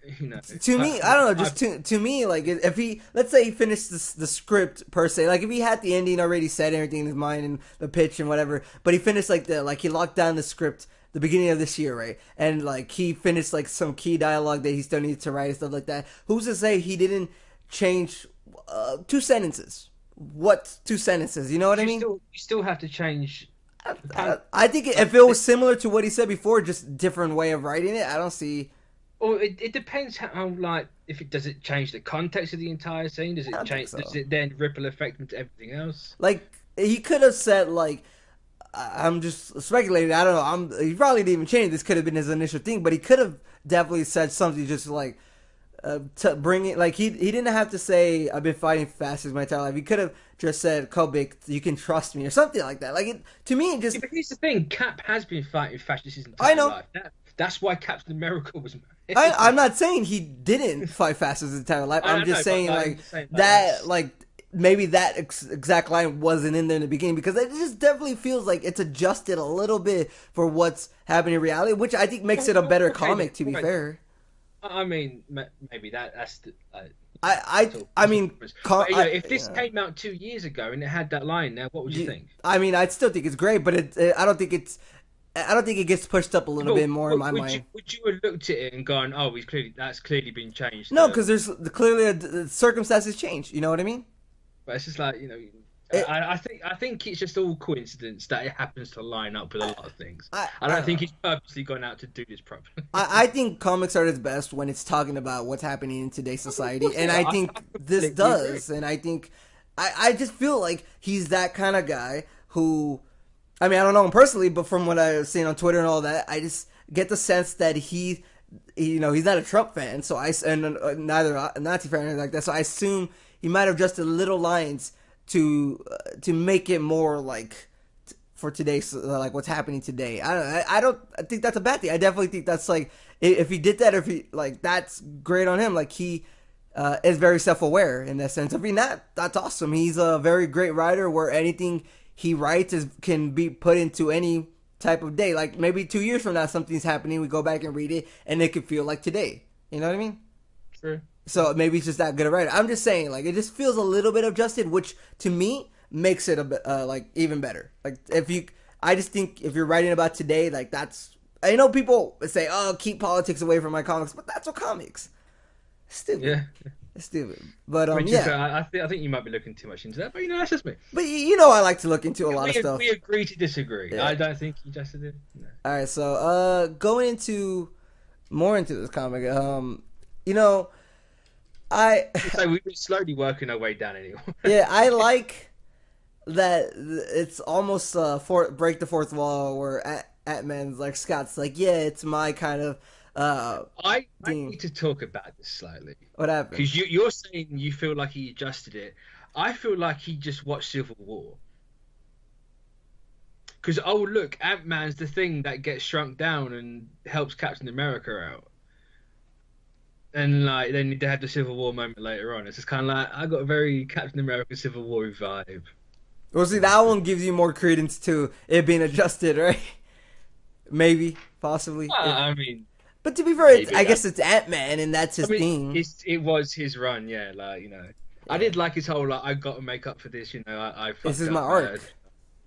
to me, I don't know. Just to me, like if let's say he finished the script per se, like if he had the ending already said, everything in his mind and the pitch and whatever, but he finished he locked down the script the beginning of this year, right? And like he finished like some key dialogue that he still needs to write and stuff like that. Who's to say he didn't change 2 sentences? What 2 sentences? You know what I mean? You still have to change. I think if it was similar to what he said before, just different way of writing it, I don't see. Or it depends how like does it change the context of the entire scene? Does it change? So. Does it then ripple effect into everything else? Like he could have said like, I'm just speculating. I don't know. He probably didn't even change. This could have been his initial thing, but he could have definitely said something just like. To bring it, like he didn't have to say I've been fighting fastest my entire life. He could have just said Kobik, you can trust me or something like that. Like to me, it just. Yeah, but here's the thing: Cap has been fighting fascists his entire life. That's why Captain America was. I'm not saying he didn't fight fast his entire life. I'm just saying maybe that exact line wasn't in there in the beginning because it just definitely feels like it's adjusted a little bit for what's happening in reality, which I think makes it a better comic. To be fair. I mean, maybe that's the. I mean, if this came out 2 years ago and it had that line now, what would you think? I mean, I'd still think it's great, but I don't think it gets pushed up a little bit more in my mind. Would you have looked at it and gone, "Oh, that's clearly been changed"? No, because there's clearly circumstances change. You know what I mean? But it's just like I think it's just all coincidence that it happens to line up with a lot of things. I don't think he's purposely gone out to do this properly. I think comics are at its best when it's talking about what's happening in today's society, and I think this does. And I think I just feel like he's that kind of guy who, I mean, I don't know him personally, but from what I've seen on Twitter and all that, I just get the sense that he's not a Trump fan, so neither a Nazi fan or anything like that. So I assume he might have adjusted little lines to make it more like for today's like what's happening today. I don't think that's a bad thing. I definitely think that's like if he did that, if he like that's great on him. Like he is very self-aware in that sense. If he not, that's awesome. He's a very great writer where anything he writes can be put into any type of day. Like maybe 2 years from now something's happening, we go back and read it and it could feel like today. You know what I mean? True. So maybe he's just that good a writer. I'm just saying, like, it just feels a little bit adjusted, which to me makes it a bit like even better. Like I just think if you're writing about today, like that's. I know people say, "Oh, keep politics away from my comics," but that's what comics. Stupid. Yeah. It's stupid. But I think you might be looking too much into that. But that's just me. But I like to look into a lot of stuff. We agree to disagree. Yeah. I don't think you just did. No. All right, so going more into this comic, So we've been slowly working our way down anyway. Yeah, I like that it's almost break the fourth wall where Ant-Man's like Scott's like, yeah, it's my kind of I need to talk about this slightly. What happened? Because you're saying you feel like he adjusted it. I feel like he just watched Civil War. Because, look, Ant-Man's the thing that gets shrunk down and helps Captain America out. And like then they had the Civil War moment later on. It's just kind of like I got a very Captain America Civil War vibe. Well, see, that one gives you more credence to it being adjusted, right? Maybe, possibly. I mean, but to be fair, I guess it's Ant-Man, and that's his thing. It was his run, yeah. Like Yeah. I did like his whole like I got to make up for this. I this is my arc.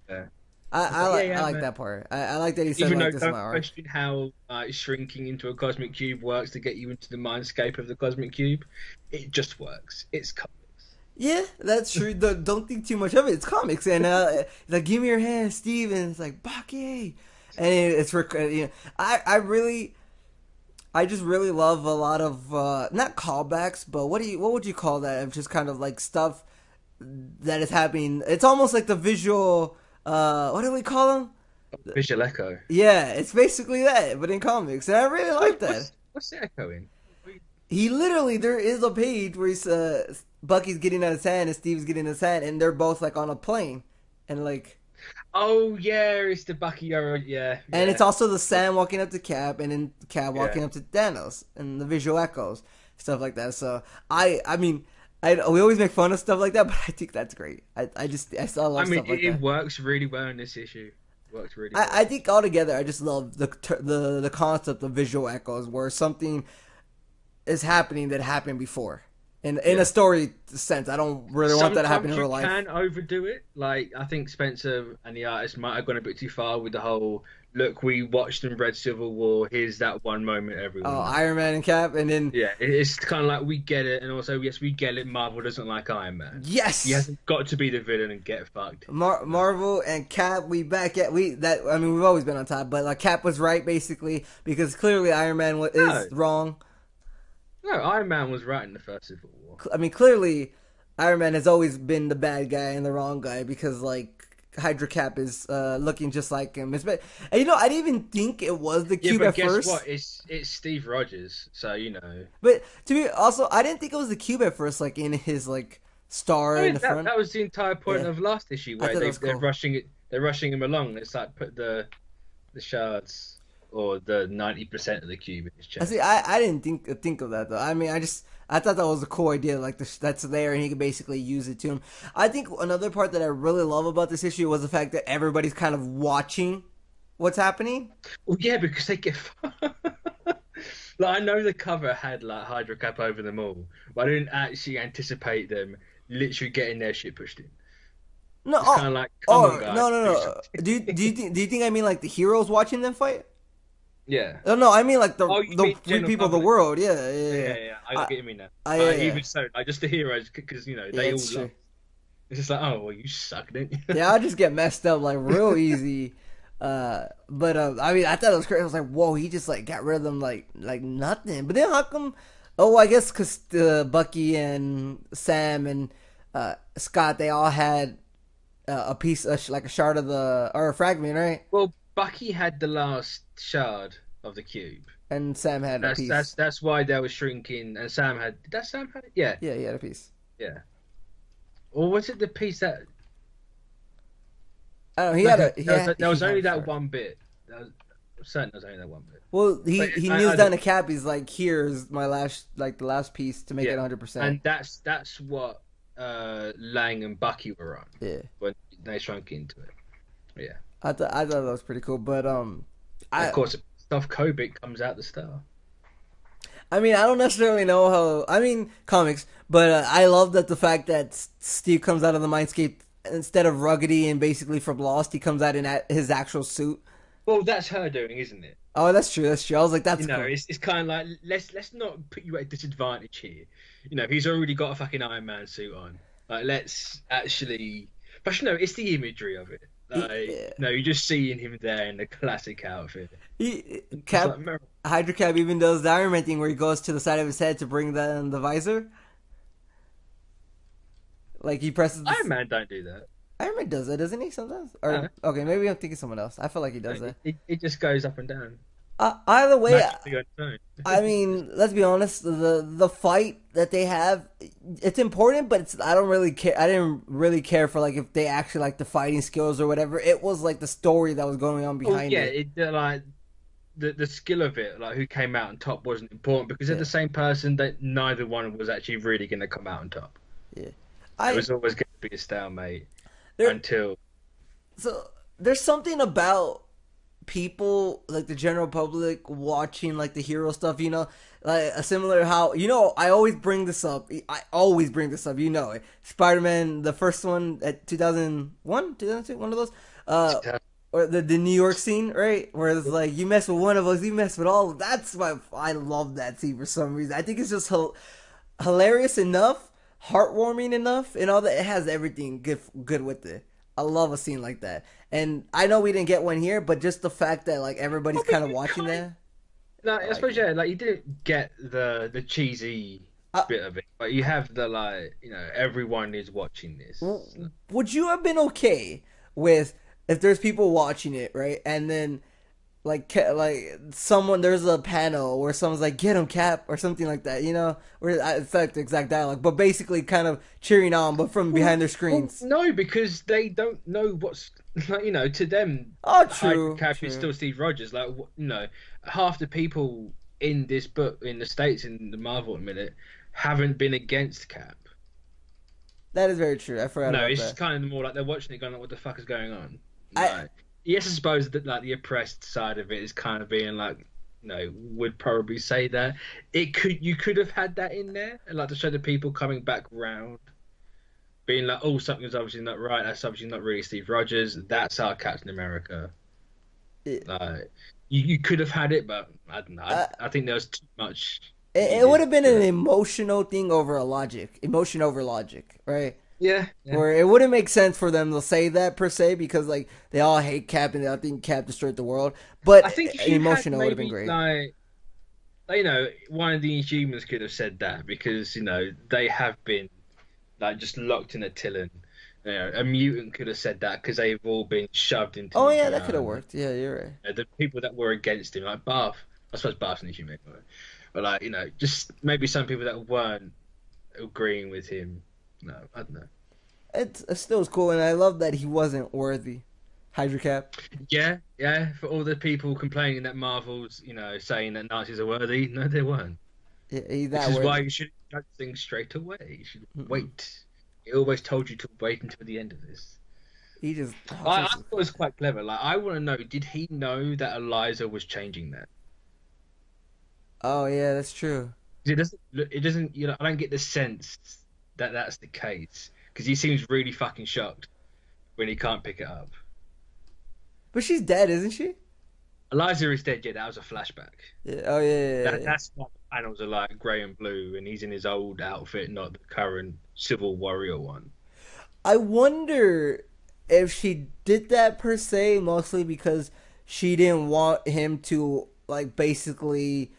Yeah. I like that part. I like that he said like this is my arc. Question how shrinking into a cosmic cube works to get you into the mindscape of the cosmic cube. It just works. It's comics. Yeah, that's true. Don't think too much of it. It's comics, and like give me your hand, Steve, and it's like Baki, and it's I just really love a lot of not callbacks, but what would you call that? Just kind of like stuff that is happening. It's almost like the visual. What do we call them? Visual echo. Yeah, it's basically that, but in comics, and I really like that. What's the echo in? He literally, there is a page where he's Bucky's getting out his hand and Steve's getting his hand, and they're both like on a plane, and like. Oh yeah, it's the Bucky. Yeah. And it's also the Sam walking up to Cap, and then Cap walking up to Thanos, and the visual echoes, stuff like that. So I mean. We always make fun of stuff like that, but I think that's great. I still love stuff like that. It works really well in this issue. It works really well. I think altogether, I just love the concept of visual echoes, where something is happening that happened before. In a story sense, I don't really want that to happen in real life. You can overdo it. Like, I think Spencer and the artist might have gone a bit too far with the whole, look, we watched and read Civil War, here's that one moment everyone. Oh, Iron Man and Cap, and then... Yeah, it's kind of like, we get it, and also, yes, we get it, Marvel doesn't like Iron Man. Yes! He hasn't got to be the villain and get fucked. Marvel and Cap, we've always been on top, but like Cap was right, basically, because clearly Iron Man is wrong. No, Iron Man was right in the first Civil War. I mean, clearly, Iron Man has always been the bad guy and the wrong guy because, like, Hydra Cap is looking just like him. And I didn't even think it was the cube at first. Guess what? It's Steve Rogers, so you know. But to me, also, I didn't think it was the cube at first, like in his like star in the front. That was the entire point of last issue, where they're rushing it. They're rushing him along. It's like put the shards. Or the 90% of the cube in his chest. I didn't think of that though. I mean, I thought that was a cool idea. Like that's there, and he could basically use it to him. I think another part that I really love about this issue was the fact that everybody's kind of watching what's happening. Well, yeah, because they get. Like, I know the cover had like Hydra Cap over them all, but I didn't actually anticipate them literally getting their shit pushed in. No, it's kind of like, come on, guys. No. Do you think I mean like the heroes watching them fight? Yeah. No, I mean like the free people of the world. Yeah. I get what you mean now. Even so, like just the heroes, because they all love. It's just like, oh well, you suck, didn't you? Yeah, I just get messed up like real easy. But I mean, I thought it was crazy. I was like, whoa, he just like got rid of them like nothing. But then how come? Oh, I guess because Bucky and Sam and Scott, they all had a piece, like a shard of or a fragment, right? Well, Bucky had the last shard of the cube, and Sam had a piece. That's why they were shrinking. And Sam had. Did that Sam had it? Yeah. Yeah, he had a piece. Yeah. Or was it the piece that? I don't know. He No, had 'cause a he had there he was had only a that shark. one bit. I'm certain there was only that one bit. Well, But he I kneels down don't. to Cap. He's like, "Here's my last the last piece to make it Yeah, 100%." and that's what Lang and Bucky were on Yeah, when they shrunk into it. Yeah, I thought that was pretty cool. But and of I course, stuff Kobik comes out the star. I mean, I don't necessarily know how. I mean, comics, but I love that the fact that Steve comes out of the Mindscape instead of ruggedy and basically from Lost, he comes out in his actual suit. Well, that's her doing, isn't it? Oh, that's true. That's true. I was like, You that's know, cool. it's kind of like let's not put you at a disadvantage here. You know, he's already got a fucking Iron Man suit on. Like, let's actually. But you know, it's the imagery of it. Like, Yeah. no, you're just seeing him there in the classic outfit. It's Cap like, Hydra Cap even does the Iron Man thing where he goes to the side of his head to bring the visor. Like he presses Iron the. Man don't do that. Iron Man does that, doesn't he? Sometimes. Or No, okay, maybe I'm thinking someone else. I feel like he does that. it just goes up and down Either way, magically on its own. I mean, let's be honest. The fight that they have, it's important, but it's I don't really care. I didn't really care for like if they actually like the fighting skills or whatever. It was like the story that was going on Oh behind yeah, it. like the skill of it, like who came out on top wasn't important because they're Yeah, the same person that neither one was actually really going to come out on top. yeah. It I was always going to be a stalemate there until so there's something about people like the general public watching like the hero stuff, like a similar how I always bring this up. I always bring this up. It. Spider-Man, the first one at 2001, 2002, one of those. Or the New York scene, right? Where it's like you mess with one of us, you mess with all. That's why I love that scene for some reason. I think it's just hilarious enough, heartwarming enough, and all that. It has everything good with it. I love a scene like that. And I know we didn't get one here, but just the fact that like everybody's well, but kind of you watching kind that. like I I like suppose it. yeah, like you didn't get the cheesy Uh, bit of it, but you have the like everyone is watching w- this. would you have been okay with if there's people watching it, right? And then like someone there's a panel where someone's like get him Cap or something like that, where it's not the exact dialogue, but basically kind of cheering on, but from behind their Well, screens. no, because they don't know what's like. To them, Oh, Hydra true, Cap is true. still Steve Rogers. Like, half the people in this book in the States in the Marvel at the minute haven't been against Cap. That is very true. I forgot No, about it's just that. kind of more like they're watching it, going, like, "What the fuck is going on?" I Like, yes, I suppose that like the oppressed side of it is kind of being like, would probably say that you could have had that in there, and like to show the people coming back round. Being like, oh, something's obviously not right. That's obviously not really Steve Rogers. That's our Captain America. it, Like, you could have had it, but I don't know. I, I think there was too much it would needed have been to an it. emotional thing over emotion over logic, right? Yeah, yeah. Where it wouldn't make sense for them to say that per se because like they all hate Cap and they all think Cap destroyed the world. But I think if an you had emotional would have been maybe great. like, one of the Inhumans could have said that because they have been like just locked in a Tillin. A mutant could have said that because they've all been shoved into Oh the yeah, that could have ground. worked. Yeah, you're right. The people that were against him, like Bath, I suppose Bath's an issue, but like just maybe some people that weren't agreeing with him. No, I don't know. It still was cool, and I love that he wasn't worthy. Hydra Cap. Yeah, yeah. For all the people complaining that Marvel's, saying that Nazis are worthy, no, they weren't. Yeah, he's Which not is why worthy. you should judge things straight away. You should Mm-mm. wait. He always told you to wait until the end of this. He just. I thought it was quite clever. Like, I want to know, did he know that Eliza was changing that? Oh yeah, that's true. 'Cause it doesn't, I don't get the sense that that's the case. Because he seems really fucking shocked when he can't pick it up. But she's dead, isn't she? Eliza is dead, yeah, that was a flashback. Yeah. Oh yeah, yeah, yeah. That's why the panels are like grey and blue, and he's in his old outfit, not the current Civil Warrior one. I wonder if she did that per se, mostly because she didn't want him to like basically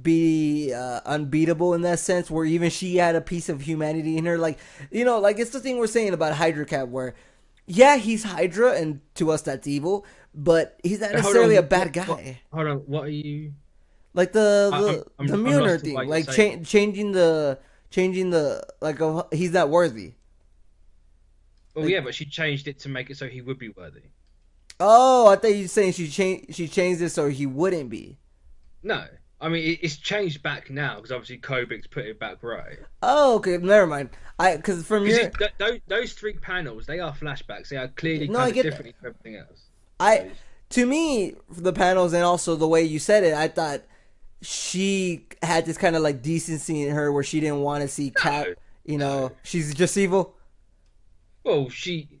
be unbeatable in that sense, where even she had a piece of humanity in her. Like like it's the thing we're saying about Hydra Cap, where yeah, he's Hydra, and to us that's evil, but he's not Hold necessarily a on, bad guy. hold on, what are you? Like the I'm Mjolnir lost to thing, what you're like saying. changing the he's not worthy. Well, yeah, but she changed it to make it so he would be worthy. Oh, I thought you were saying she changed it so he wouldn't be. No, I mean it's changed back now because obviously Kobik's put it back right. Oh, okay, never mind. Because from Because your those three panels, they are flashbacks. They are clearly no, I kind of get that. different from everything else. I So, to me the panels and also the way you said it, I thought she had this kind of like decency in her where she didn't want to see Cap. no, no. She's just evil.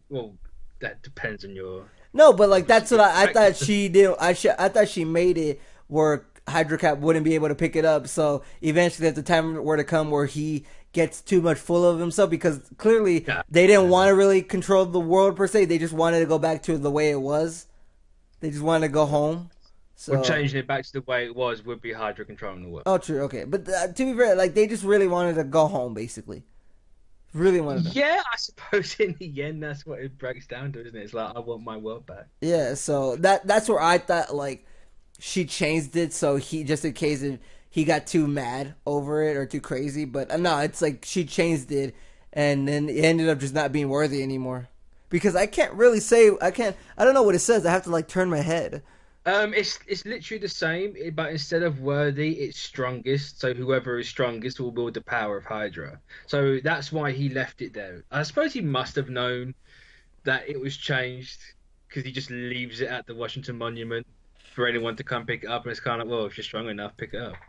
Well, that depends on your No, but like that's obviously what I thought perspective. she did. I thought she made it where Hydra Cap wouldn't be able to pick it up. So eventually, at the time were to come where he gets too much full of himself because clearly Yeah, they didn't yeah, want to really control the world per se. They just wanted to go back to the way it was. They just wanted to go home. well, So changing it back to the way it was would be Hydra controlling the world. oh, true, okay. But to be fair, like they just really wanted to go home, basically. Really wanted to. Yeah, I suppose in the end that's what it breaks down to, isn't it? It's like I want my world back. Yeah. So that's where I thought like she changed it so he just in case he got too mad over it or too crazy. But no, it's like she changed it, and then it ended up just not being worthy anymore. Because I can't really say I don't know what it says. I have to like turn my head. It's literally the same, but instead of worthy, it's strongest. So whoever is strongest will wield the power of Hydra. So that's why he left it there. I suppose he must have known that it was changed because he just leaves it at the Washington Monument for anyone to come pick it up, and it's kind of well, if you're strong enough, pick it up.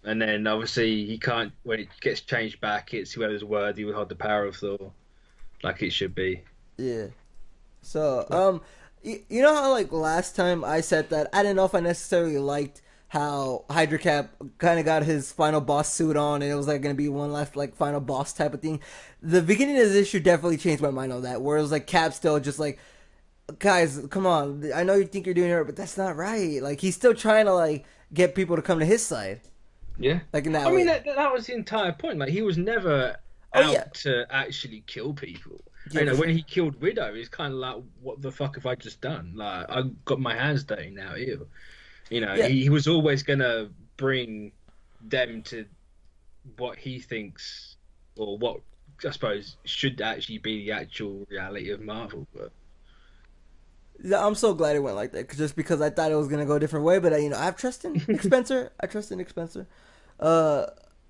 And then obviously he can't when it gets changed back. It's whoever's worthy will hold the power of Thor, like it should be. Yeah. So you know how like last time I said that I didn't know if I necessarily liked how Hydra Cap kind of got his final boss suit on and it was like gonna be one last like final boss type of thing. The beginning of this issue definitely changed my mind on that. Where it was like Cap still just like, guys, come on. I know you think you're doing it, but that's not right. Like he's still trying to like get people to come to his side. Yeah. Like in that I mean, way. that was the entire point. Like, he was never Oh yeah, out to actually kill people. yeah, You know, for when sure. he killed Widow, he's kind of like, what the fuck have I just done? Like, I got my hands dirty now, ew. You know, Yeah, he was always going to bring them to what he thinks, or what, I suppose, should actually be the actual reality of Marvel. But yeah, I'm so glad it went like that, just because I thought it was gonna go a different way. But I have trust in Nick Spencer. I trust in Nick Spencer. Uh,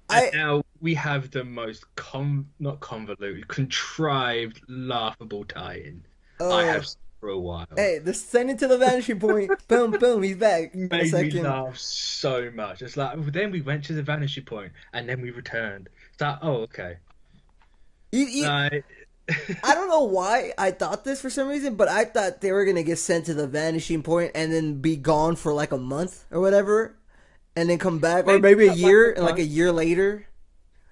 And I now we have the most not convoluted, contrived, laughable tie-in I uh, have seen for a while. hey, the send it to the vanishing point. Boom, boom, he's back in a Made me second. laugh so much. It's like then we went to the vanishing point and then we returned. It's like, oh, okay. You, Like, I don't know why I thought this for some reason, but I thought they were gonna get sent to the vanishing point and then be gone for like a month or whatever, and then come back, or maybe maybe a not like year, a and like a month. year later.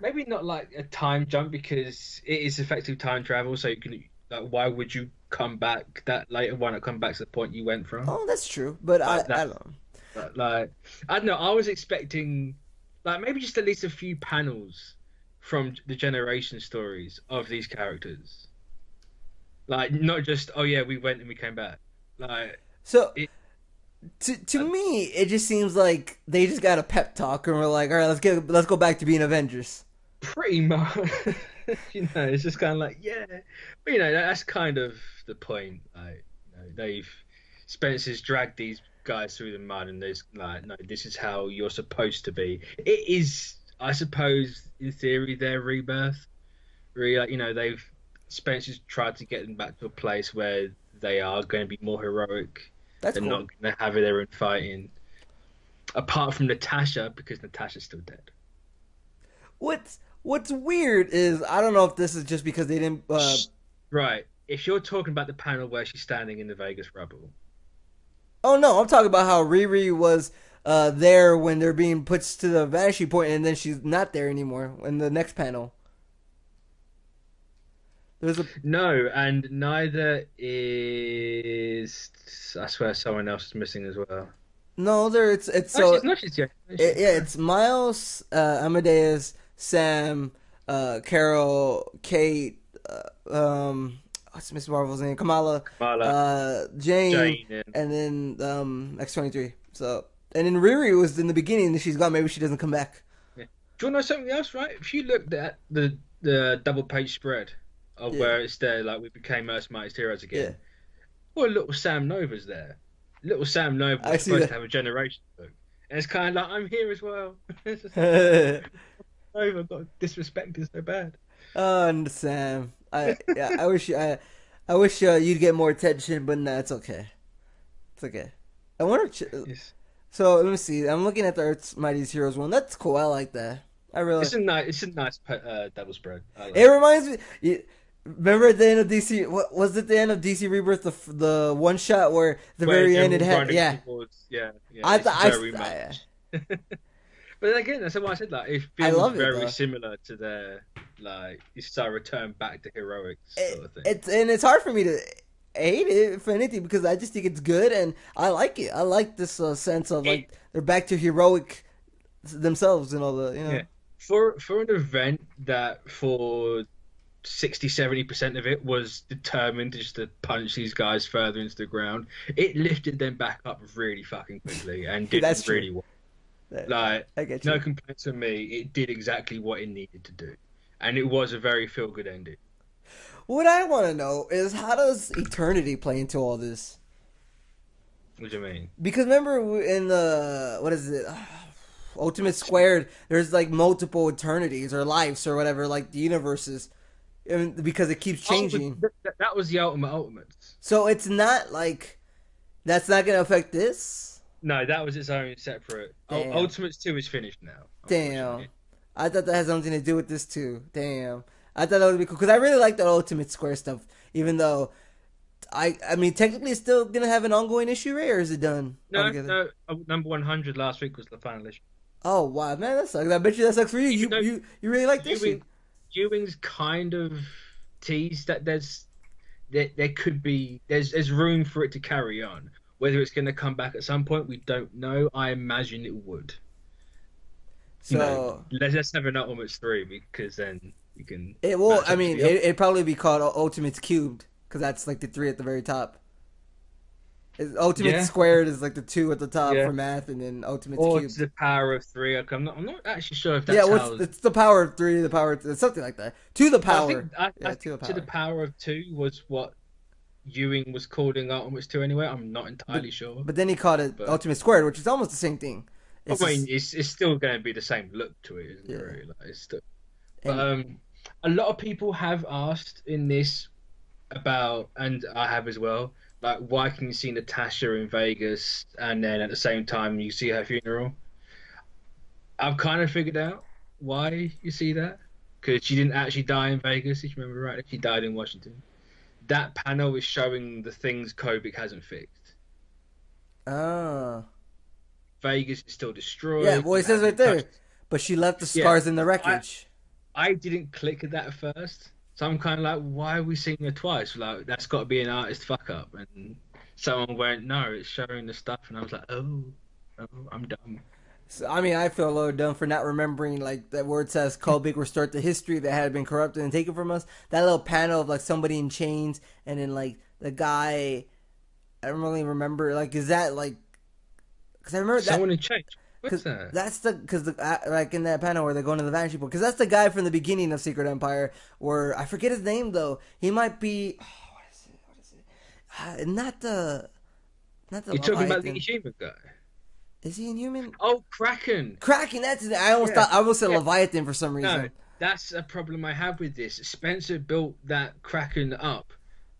Maybe not like a time jump because it is effective time travel. So you can like, why would you come back that later? Why not come back to the point you went from? Oh, that's true, but Like I that. don't know. Like I don't know. I was expecting like maybe just at least a few panels from the generation stories of these characters. Like not just oh yeah we went and we came back. Like So it to me, it just seems like they just got a pep talk and we're like, all right, let's go back to being Avengers. pretty much it's just kind of like yeah, but that's kind of the point. Like they've Spencer's dragged these guys through the mud and there's like no this is how you're supposed to be. It is I suppose in theory their rebirth. Really, like, they've Spencer's tried to get them back to a place where they are going to be more heroic. That's They're cool. not going to have their own fighting. Apart from Natasha, because Natasha's still dead. What's weird is I don't know if this is just because they didn't. Right. If you're talking about the panel where she's standing in the Vegas rubble. Oh no, I'm talking about how Riri was there when they're being put to the vanishing point, and then she's not there anymore in the next panel. There's a No, and neither is. I swear someone else is missing as well. no there. It's No, so she's not. She's yeah. yeah. It's Miles, Amadeus, Sam, Carol, Kate, what's Miss Marvel's name? Kamala, Marla, Jane, Jane, and and then X-23. So and then Riri was in the beginning, and she's gone. Maybe she doesn't come back. yeah. Do you want to know something else? Right? If you looked at the double page spread of Yeah, where it's there, like we became Earth's Mightiest Heroes yeah. again. Well, little Sam Nova's there. Little Sam Nova I was see supposed to that. have a generation book, and it's kind of like I'm here as well. It's just like, oh, Oh, Nova got disrespected so bad. and Sam. Yeah, I wish you'd get more attention, but nah, it's okay. It's okay. I wonder. It's So let me see. I'm looking at the Earth's Mightiest Heroes one. That's cool. I like that. I really. it's a nice double spread. I It like it. reminds me. Remember at the end of DC? What was it? The end of DC Rebirth, the one shot where at the Where very they're end it all had running yeah. towards, yeah, I it's thought very much. But again, that's why I said like it I feels love it very though. similar to their like it's a return back to heroics It, sort of thing. it's hard for me to hate it if anything because I just think it's good and I like it. I like this sense of It like they're back to heroic themselves and all the yeah for an event that for 60-70% of it was determined just to punch these guys further into the ground. It lifted them back up really fucking quickly and did That's them true. really well. Like, I get no you. complaints from me. It did exactly what it needed to do, and it was a very feel good ending. What I want to know is how does eternity play into all this? What do you mean? Because remember in the what is it? Ultimate Squared, there's like multiple eternities or lives or whatever, like the universes, and because it keeps Oh, but changing. that was the Ultimate Ultimates. So it's not like that's not gonna affect this. No, that was its own separate. Damn, Ultimates 2 is finished now, damn. unfortunately. I thought that had something to do with this too. Damn, I thought that would be cool because I really like that Ultimate Square stuff. Even though I mean technically it's still gonna have an ongoing issue, right? Or is it done No, altogether? no. Number 100 last week was the final issue. Oh wow, man, that sucks. I bet you that sucks for you. Even though You really like this shit. Ewing, Ewing's kind of teased that there could be there's room for it to carry on. Whether it's going to come back at some point, we don't know. I imagine it would. So Let's have an Ultimates 3 because then you can it will. match I up to mean, the other. it'd probably be called Ultimates Cubed because that's like the three at the very top. Ultimate Yeah, Squared is like the two at the top yeah. for math, and then Ultimates Or to Cubed. the power of three. Okay, I'm not actually sure if Yeah, that's how. it's the power of three, the power of something like that. To the I power. think I, Yeah, I to the think to the power. power of two was what Ewing was calling Ultimates 2 anyway. I'm not But entirely sure, but then he called it but Ultimate Squared, which is almost the same thing. I It's mean just it's still going to be the same look to it, isn't it? yeah, Really, like it's still. But and a lot of people have asked in this about, and I have as well. Like, why can you see Natasha in Vegas and then at the same time you see her funeral? I've kind of figured out why you see that because she didn't actually die in Vegas. If you remember right, she died in Washington. That panel is showing the things Kobik hasn't fixed. oh Vegas is still yeah, destroyed. well You it says right haven't there, touched. but she left the Yeah, scars in the I wreckage. I didn't click at that at first, so I'm kind of like, why are we seeing her twice? Like that's got to be an artist fuck up. And someone went, no, it's showing the stuff, and I was like, oh, I'm dumb. So, I mean, I feel a little dumb for not remembering like that word says Kobik restore the history that had been corrupted and taken from us. That little panel of like somebody in chains and then like the guy. I don't really remember. Like, is that like? Because I remember that. Someone had changed. What's Because that? that's the because like in that panel where they're going to the Vanishing Point. Because that's the guy from the beginning of Secret Empire. Where I forget his name though. He might be. Oh, what is it? What is it? Not the You're talking about the Leviathan. Human guy? Is he Inhuman? Oh, Kraken. Kraken. That's it. I almost Yeah, thought I almost said yeah. Leviathan for some No, reason. that's a problem I have with this. Spencer built that Kraken up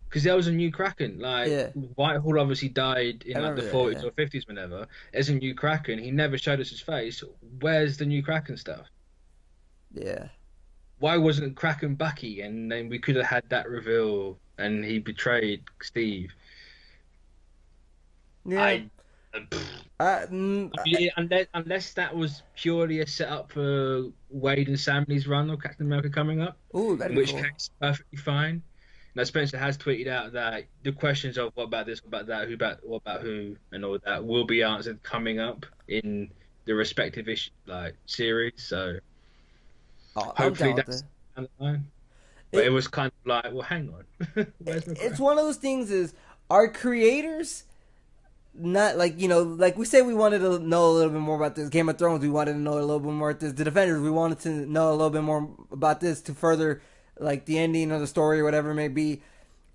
because there was a new Kraken. Like Yeah, Whitehall obviously died I in like the remember that. 40s Yeah, or 50s, whenever. There's a new Kraken. He never showed us his face. Where's the new Kraken stuff? yeah, Why wasn't Kraken Bucky? And then we could have had that reveal, and he betrayed Steve. yeah. I, unless that was purely a setup for Wade and Samley's run of Captain America coming up, Ooh, in that'd be which cool. case perfectly fine. Now Spencer has tweeted out that the questions of what about this, what about that, what about who, and all that will be answered coming up in the respective issue, like series. So Oh, I'm hopefully down with that's that. down the line. But it It, was kind of like, well, hang on, where's my it's crap? one of those things. Is our creators not like like we say we wanted to know a little bit more about this Game of Thrones. We wanted to know a little bit more about this. The Defenders. We wanted to know a little bit more about this to further like the ending of the story or whatever it may be.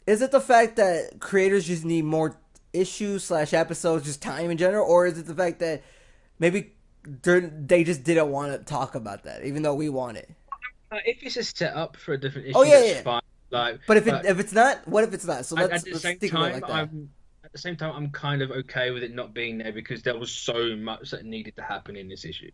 Is it the fact that creators just need more issues/episodes, just time in general, or is it the fact that maybe they just didn't want to talk about that, even though we want it? If it's a setup for a different Oh issue, yeah, that's yeah. fine. Like, But but if it's not, what if it's not? So at the let's same think of it time, like that. I'm kind of okay with it not being there because there was so much that needed to happen in this issue.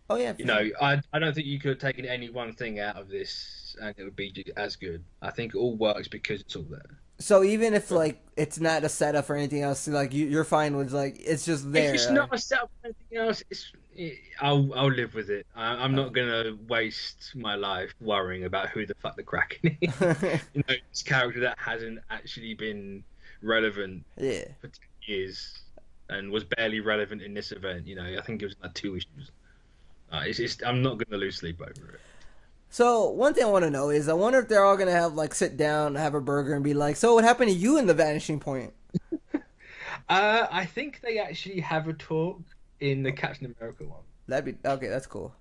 Oh yeah, You for know, sure. I don't think you could have taken any one thing out of this and it would be as good. I think it all works because it's all there. So even if But like it's not a setup or anything else, like you're fine with like it's just if there. it's not a setup for anything else, I'll live with it. I'm not gonna waste my life worrying about who the fuck the Kraken is. You know, this character that hasn't actually been relevant Yeah. for 10 years and was barely relevant in this event. You know, I think it was like 2 issues. I'm not gonna lose sleep over it. So one thing I want to know is I wonder if they're all gonna have like sit down, have a burger, and be like, "So what happened to you in the Vanishing Point?" I think they actually have a talk in the Captain America one That'd be okay. That's cool.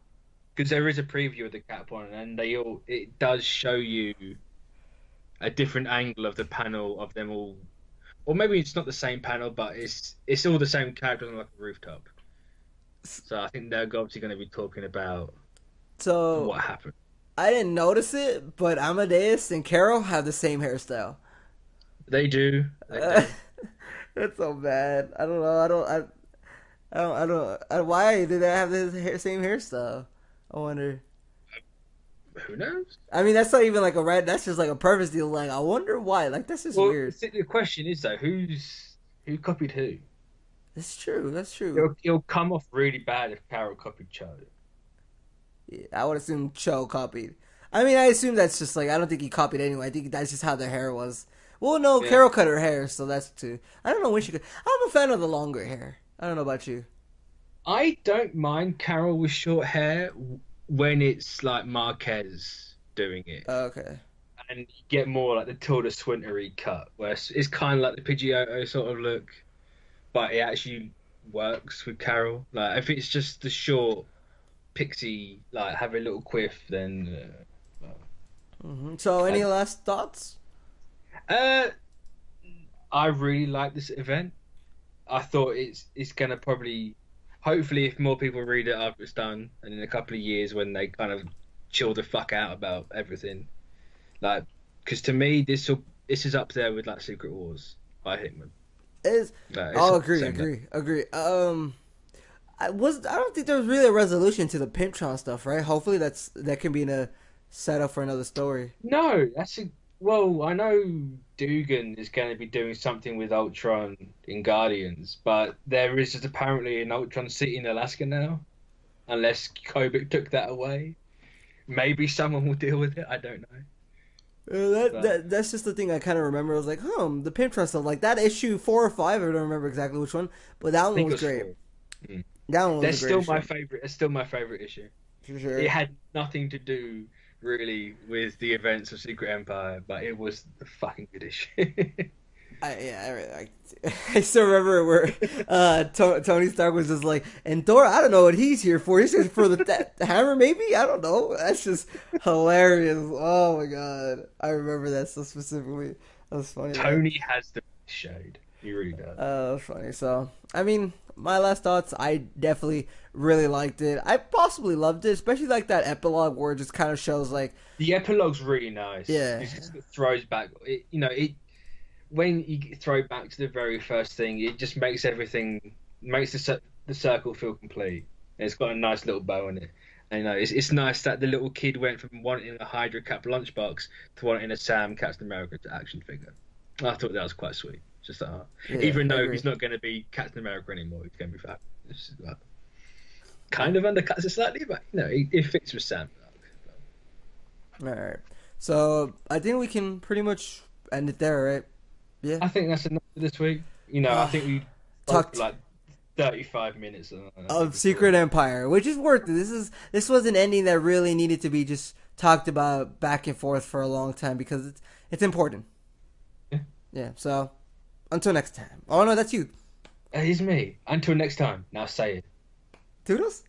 because there is a preview of the Cap one, and it does show you a different angle of the panel of them all, or maybe it's not the same panel, but it's all the same characters on like a rooftop. So I think they're obviously going to be talking about So what happened. I didn't notice it, but Amadeus and Carol have the same hairstyle. They do, they Uh, do. that's so bad. I don't know. Why did they have the same hairstyle? I wonder. Who knows? I mean, that's not even like a red. That's just like a purpose deal. Like, I wonder why. Like, that's just Well, weird. the question is though, who copied who? That's true. That's true. It'll come off really bad if Carol copied Cho. Yeah, I would assume Cho copied. I mean, I assume that's just like I don't think he copied anyway. I think that's just how their hair was. Well, no, Yeah. Carol cut her hair, so that's too. I don't know when she could. I'm a fan of the longer hair. I don't know about you. I don't mind Carol with short hair when it's like Marquez doing it, Okay. and you get more like the Tilda Swinton-y cut, where it's kind of like the Pidgeotto sort of look, but it actually works with Carol. Like if it's just the short pixie, like have a little quiff, then So, any I, last thoughts? uh, I really like this event. I thought it's gonna probably, hopefully, if more people read it after it's done, and in a couple of years when they kind of chill the fuck out about everything, like, because to me this is up there with like Secret Wars by Hickman. Is Like, it's oh, the agree, same level. agree, agree. I don't think there was really a resolution to the Pimptron stuff, right? Hopefully, that can be in a setup for another story. No, well, I know Dugan is going to be doing something with Ultron in Guardians, but there is just apparently an Ultron city in Alaska now, unless Kobik took that away. Maybe someone will deal with it. I don't know. But That's just the thing I kind of remember. I was like, the Pimptron stuff, like that issue 4 or 5. I don't remember exactly which one, but that I one think it was was great. 4. Mm. That one was That's a great still issue my favorite. It's still my favorite issue. for sure. It had nothing to do really with the events of Secret Empire, but it was a fucking good issue. I really liked it. I still remember where Tony Stark was just like, and Thor, I don't know what he's here for. He's here for the hammer, maybe? I don't know. That's just hilarious. Oh my god. I remember that so specifically. That was funny. Tony has the shade. He really does. That was funny. So, I mean, my last thoughts, I definitely really liked it. I possibly loved it, especially like that epilogue where it just kind of shows like, The epilogue's really nice. yeah. It throws back. When you throw back to the very first thing, it just makes everything makes the circle feel complete. And it's got a nice little bow in it. And it's nice that the little kid went from wanting a Hydra Cap lunchbox to wanting a Sam Captain America action figure. I thought that was quite sweet. Just that, Yeah, even I though agree. he's not going to be Captain America anymore, he's going to be fat. Kind of undercuts it slightly, but it fits with Sam. All right. So, I think we can pretty much end it there, right? Yeah. I think that's enough for this week. I think we Talked talked like 35 minutes of Secret Empire, which is worth it. This was an ending that really needed to be just talked about back and forth for a long time because it's important. Yeah. Yeah. So until next time. Oh no, that's you. Here's me. Until next time. Now say it. Toodles.